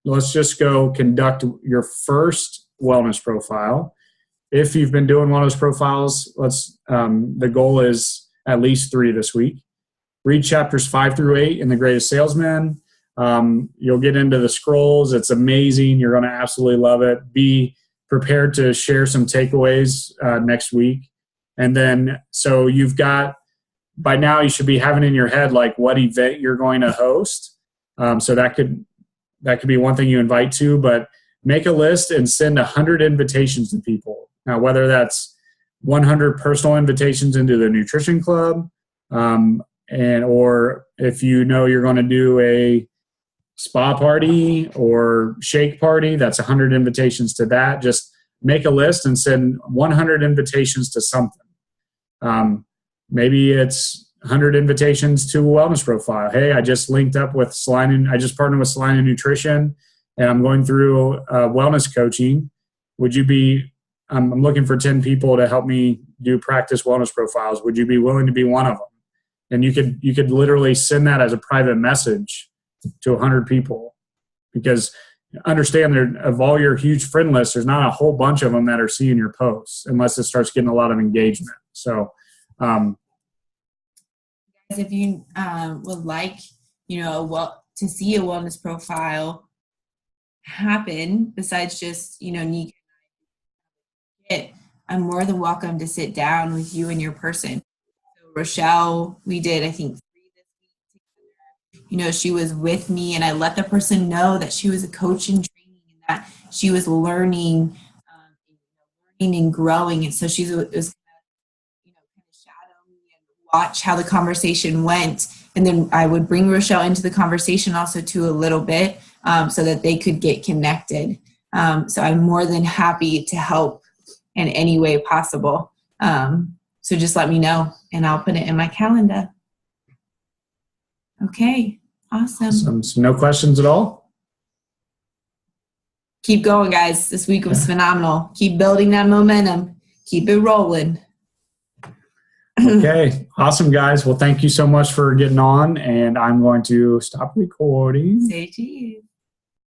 let's just go conduct your first wellness profile. If you've been doing wellness profiles, the goal is at least 3 this week. Read chapters 5 through 8 in The Greatest Salesman. You'll get into the scrolls. It's amazing. You're going to absolutely love it. Be prepared to share some takeaways next week. And then, so you've got, by now you should be having in your head like what event you're going to host. So that could be one thing you invite to, but make a list and send 100 invitations to people. Now, whether that's 100 personal invitations into the nutrition club, or if you know you're going to do a spa party or shake party, that's 100 invitations to that. Just make a list and send 100 invitations to something. Maybe it's 100 invitations to a wellness profile. Hey, I just linked up with Salina. I just partnered with Salina Nutrition, and I'm going through wellness coaching. Would you be? I'm looking for 10 people to help me do practice wellness profiles. Would you be willing to be one of them? And you could literally send that as a private message to 100 people, because understand there, of all your huge friend lists, there's not a whole bunch of them that are seeing your posts unless it starts getting a lot of engagement. So, if you would like, to see a wellness profile happen, besides just, Nika, I'm more than welcome to sit down with you and your person. So Rochelle, we did, I think, 3 this week together. She was with me, and I let the person know that she was a coach in training, and that she was learning and growing. And so she was kind of shadow me and watch how the conversation went. And then I would bring Rochelle into the conversation also too a little bit so that they could get connected. So I'm more than happy to help in any way possible. So just let me know and I'll put it in my calendar. Okay, awesome. So no questions at all? Keep going, guys. This week was phenomenal. Keep building that momentum. Keep it rolling. Okay, awesome, guys. Well, thank you so much for getting on, and I'm going to stop recording. Say cheese.